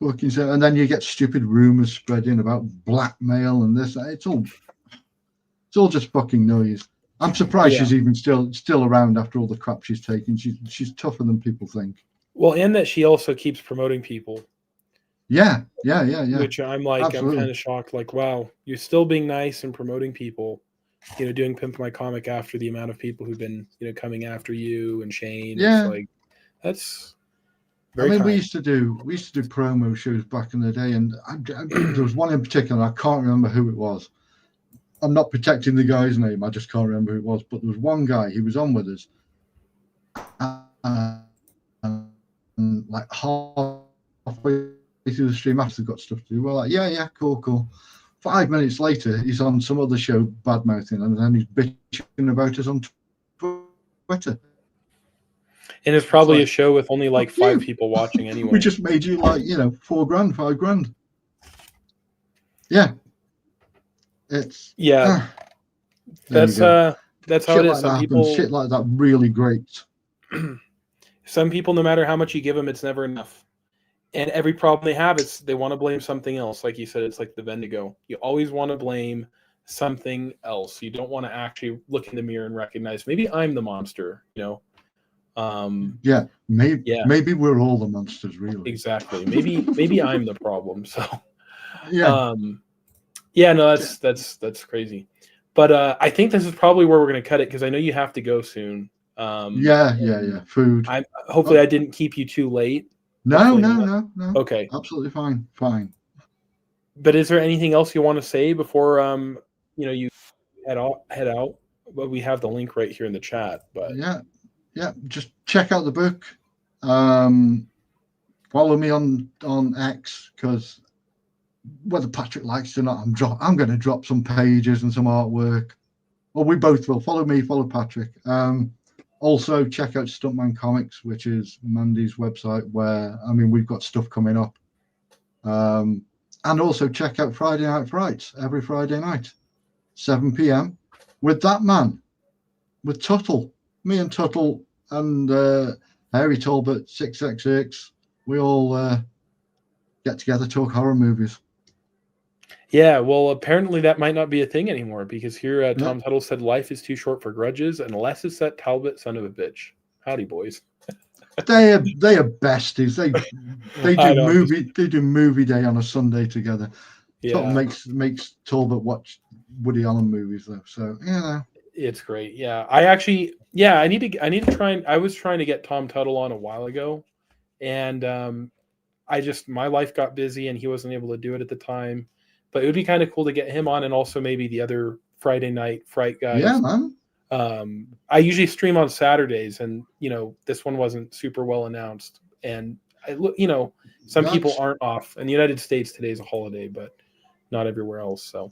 Fucking simp. And then you get stupid rumors spreading about blackmail and this. It's all just fucking noise. I'm surprised she's even still around after all the crap she's taken. She's tougher than people think. Well, and that she also keeps promoting people. Yeah. Which I'm like, absolutely. I'm kind of shocked. Like, wow, you're still being nice and promoting people. Doing Pimp My Comic after the amount of people who've been, coming after you and Shane. Yeah. It's like, that's very we used to do promo shows back in the day, and there was one in particular, I can't remember who it was. I'm not protecting the guy's name, I just can't remember who it was, but there was one guy, he was on with us, and like halfway through the stream after, got stuff to do. We're like, yeah, cool. 5 minutes later, he's on some other show bad mouthing, and then he's bitching about us on Twitter. And it's probably a show with only like 5 people watching anyway. We just made you like, $4,000, $5,000. Yeah. It's that's how it is. Some people shit like that really great. Some people, no matter how much you give them, it's never enough. And every problem they have, they want to blame something else. Like you said, it's like the Wendigo. You always want to blame something else. You don't want to actually look in the mirror and recognize, maybe I'm the monster, Maybe we're all the monsters, really. Exactly. Maybe I'm the problem. So that's crazy. But I think this is probably where we're going to cut it, because I know you have to go soon. Food. Hopefully I didn't keep you too late. No. Okay. Absolutely fine. But is there anything else you want to say before you head out? Well, we have the link right here in the chat. But just check out the book. Follow me on X, because whether Patrick likes it or not, I'm going to drop some pages and some artwork. Well, we both will. Follow me, follow Patrick. Also, check out Stuntman Comics, which is Mandy's website, where, I mean, we've got stuff coming up. And also check out Friday Night Frights every Friday night, 7 p.m. with that man, with Tuttle. Me and Tuttle and Harry Talbot, 666. We all get together, talk horror movies. Yeah, well, apparently that might not be a thing anymore because here Tom Tuttle said life is too short for grudges unless it's that Talbot son of a bitch. Howdy, boys. They are besties. They do movie day on a Sunday together. Yeah, Sort of makes Talbot watch Woody Allen movies though. So yeah, it's great. Yeah, I need to try. I was trying to get Tom Tuttle on a while ago, and my life got busy and he wasn't able to do it at the time. But it would be kind of cool to get him on, and also maybe the other Friday Night Fright guys. Yeah, man. I usually stream on Saturdays, and this one wasn't super well announced. And some people aren't off. In the United States, today's a holiday, but not everywhere else. So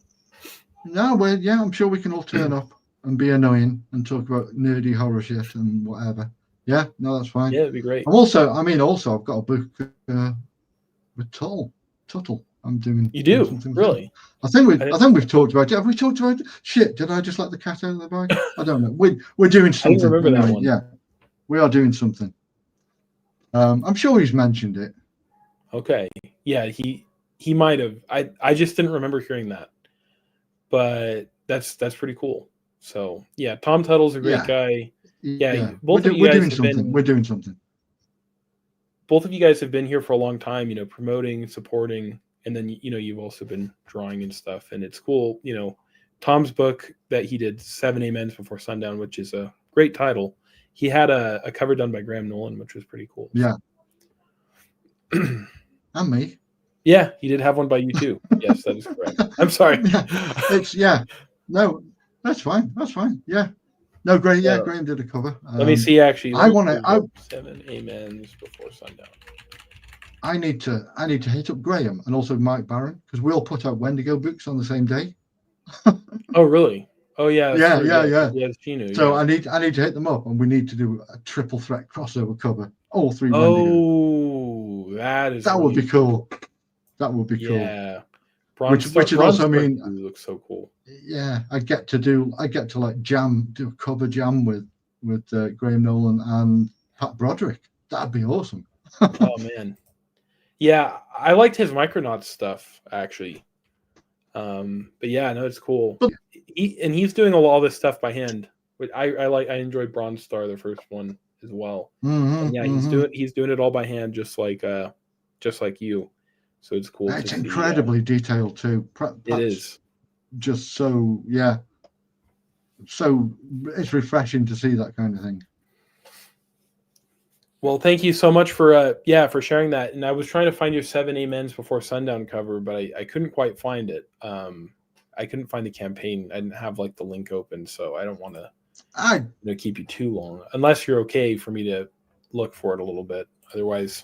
no, well, yeah, I'm sure we can all turn up and be annoying and talk about nerdy horror shit and whatever. Yeah, no, that's fine. Yeah, it'd be great. Also, I've got a book with Tuttle. I'm doing. You do something really? I think we've talked about it. Have we talked about it? Shit, did I just let the cat out of the bag? I don't know. We're doing something. I remember that one. Yeah, we are doing something. I'm sure he's mentioned it. Okay. Yeah, he might have. I just didn't remember hearing that. But that's pretty cool. So yeah, Tom Tuttle's a great guy. Yeah, we're doing something. Both of you guys have been here for a long time, promoting, supporting, and then you've also been drawing and stuff, and it's cool. Tom's book that he did, 7 Amens Before Sundown, which is a great title. He had a cover done by Graham Nolan, which was pretty cool. Yeah. And me. Yeah, he did have one by you too. Yes, that is correct. I'm sorry. No, that's fine. That's fine. Yeah. No, Graham. Yeah, Graham did a cover. Let me see. Actually, I want to. 7 Amens Before Sundown. I need to hit up Graham and also Mike Barron because we all put out Wendigo books on the same day. Oh, really? Oh, yeah. Yeah. Yeah, she knew. So I need to hit them up, and we need to do a triple threat crossover cover. All 3 Wendigos. Oh, that would be cool. That would be cool. Yeah. Which would also mean looks so cool. Yeah, I get to do a cover jam with Graham Nolan and Pat Broderick. That'd be awesome. Oh man, yeah, I liked his Micronauts stuff actually. But yeah, no, it's cool. He's doing all this stuff by hand. I enjoyed Bronze Star, the first one as well. Mm-hmm, and yeah, he's doing it all by hand, just like you. So it's cool. It's incredibly detailed too. It is just so it's refreshing to see that kind of thing. Well, thank you so much for sharing that. And I was trying to find your 7 Amens Before Sundown cover, but I couldn't quite find it. I couldn't find the campaign. I didn't have the link open, so I don't want to keep you too long, unless you're okay for me to look for it a little bit. Otherwise.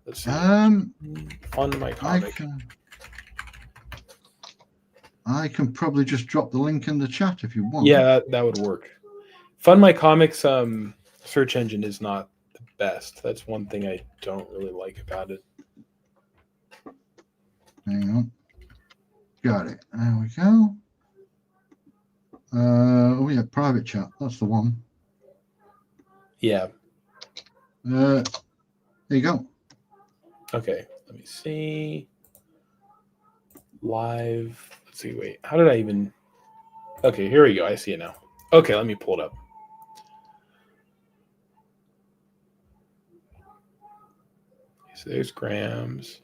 Let's see. Fund my comic. I can probably just drop the link in the chat if you want. Yeah, that would work. Fund my comics search engine is not the best. That's one thing I don't really like about it. Hang on. Got it. There we go. Yeah, private chat. That's the one. Yeah. There you go. Okay, let me see. Live. Let's see. Wait, how did I even? Okay, here we go. I see it now. Okay, let me pull it up. So there's Graham's.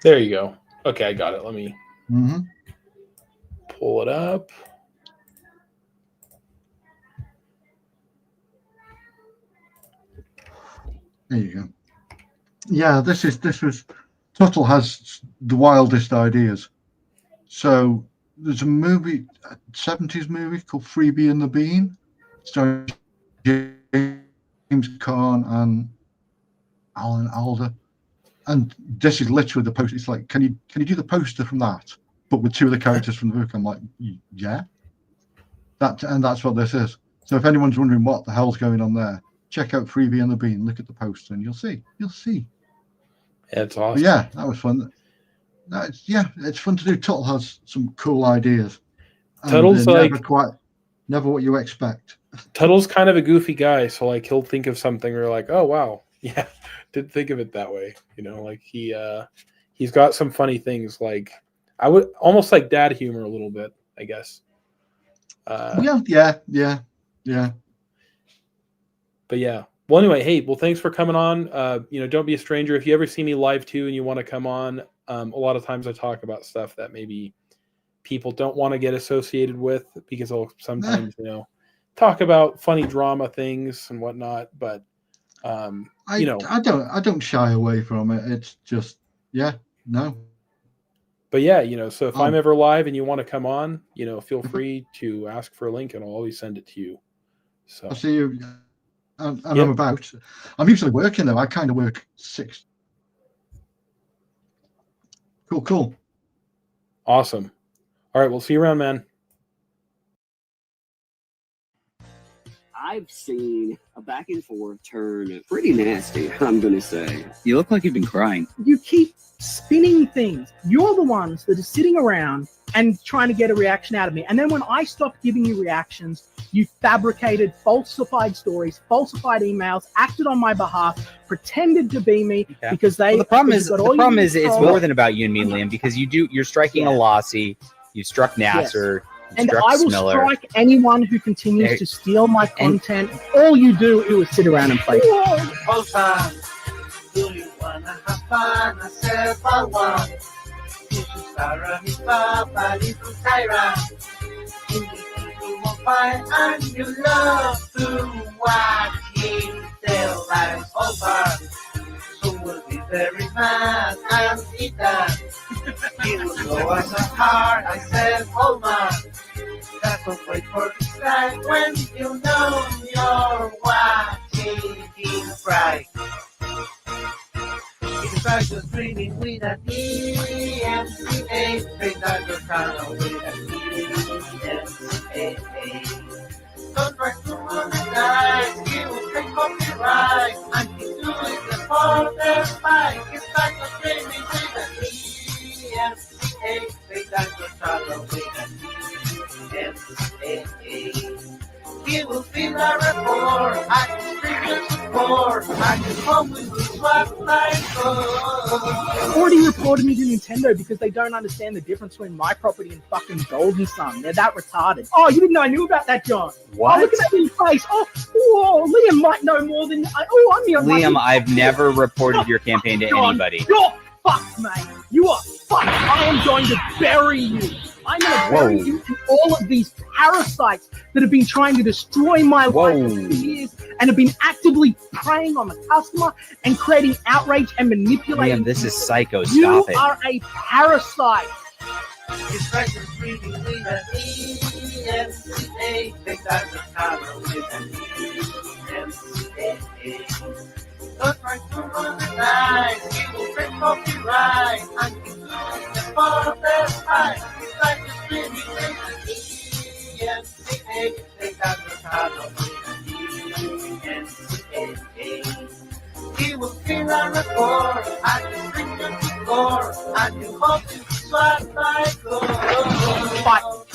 There you go. Okay, I got it. Let me. Mm-hmm. Pull it up. There you go. Yeah, this was Tuttle has the wildest ideas. So there's a movie, a 70s movie called Freebie and the Bean, starring James Caan and Alan Alda. And this is literally the poster. It's like, can you do the poster from that, but with two of the characters from the book? I'm like, yeah. That's what this is. So if anyone's wondering what the hell's going on there, check out Freebie and the Bean. Look at the poster, and you'll see. It's awesome. But yeah, that was fun. It's fun to do. Tuttle has some cool ideas. Tuttle's never what you expect. Tuttle's kind of a goofy guy, so like he'll think of something, or like, oh wow, yeah, didn't think of it that way. You know, like he's got some funny things. Like I would almost like dad humor a little bit, I guess. Yeah. But yeah. Well, anyway, hey, thanks for coming on. Don't be a stranger. If you ever see me live too and you want to come on, a lot of times I talk about stuff that maybe people don't want to get associated with, because I'll sometimes, talk about funny drama things and whatnot. But I don't shy away from it. It's just no. But yeah, so if I'm ever live and you want to come on, feel free to ask for a link and I'll always send it to you. So I'll see you. And I'm usually working though. I kind of work 6. Cool. Awesome. All right, we'll see you around, man. I've seen a back and forth turn pretty nasty, I'm going to say. You look like you've been crying. You keep spinning things. You're the ones that are sitting around and trying to get a reaction out of me. And then when I stopped giving you reactions, you fabricated falsified stories, falsified emails, acted on my behalf, pretended to be me because they. Well, the problem is it's more than about you and me, Liam, because you're striking a Lassie, you struck Nasser. And I will strike anyone who continues to steal my content. All you do is sit around and play. Do you wanna have fun? I said I want. You should start me papa, little Tyra. You need to more fine and you love to watch him tell lies over. So we'll be very mad and eat that. He will go as a heart. I said, oh man. That's what wait for this time when you know you're watching him cry. It's like you're dreaming with an EMCA. Think that you're kind with an EMCA. Don't try to monetize. He will take copyright. And he's doing the for their fight. It's like you're dreaming with an EMCA. Think that you're kind with an EMCA. He will feel a rapport. I can scream your support. I can come with you swap like Already reported me to Nintendo because they don't understand the difference between my property and fucking Golden Sun. They're that retarded. Oh, you didn't know I knew about that, John? What? Oh, look at that in your face. Oh, Liam might know more than I'm the Liam, I've never reported your campaign to anybody. You're fucked, mate. You are fucked. I am going to bury you. I'm going to bury you and all of these parasites that have been trying to destroy my life for years and have been actively preying on the customer and creating outrage and manipulating. Liam, this is psycho. You Stop it. are a parasite. It's like you're dreaming with an EMCA. Think that you're kind with an EMCA. Don't try to monetize. He will break copyright. And he's doing the for their fight. It's like you're dreaming with an EMCA. Think that you're kind with an EMCA. He will feel a rapport. I can bring you to score. I can hope you swap like gold.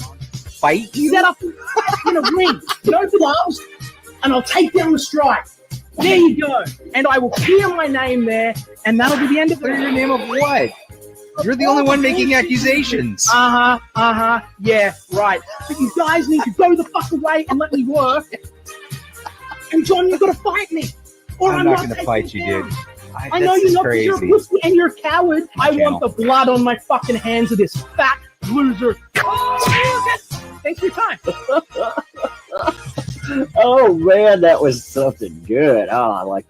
Fight you? Set up in a ring. No gloves. And I'll take down the strike. There you go. And I will clear my name there, and that'll be the end of it. Clear your name of what? You're the only one making accusations. Yeah, right. But you guys need to go the fuck away and let me work. And John, you've got to fight me. Or I'm not going to fight you, dude. I know you're not, because you're a pussy and you're a coward. I want the blood on my fucking hands of this fat loser. Thanks for your time. Oh man, that was something good. Oh, I like that.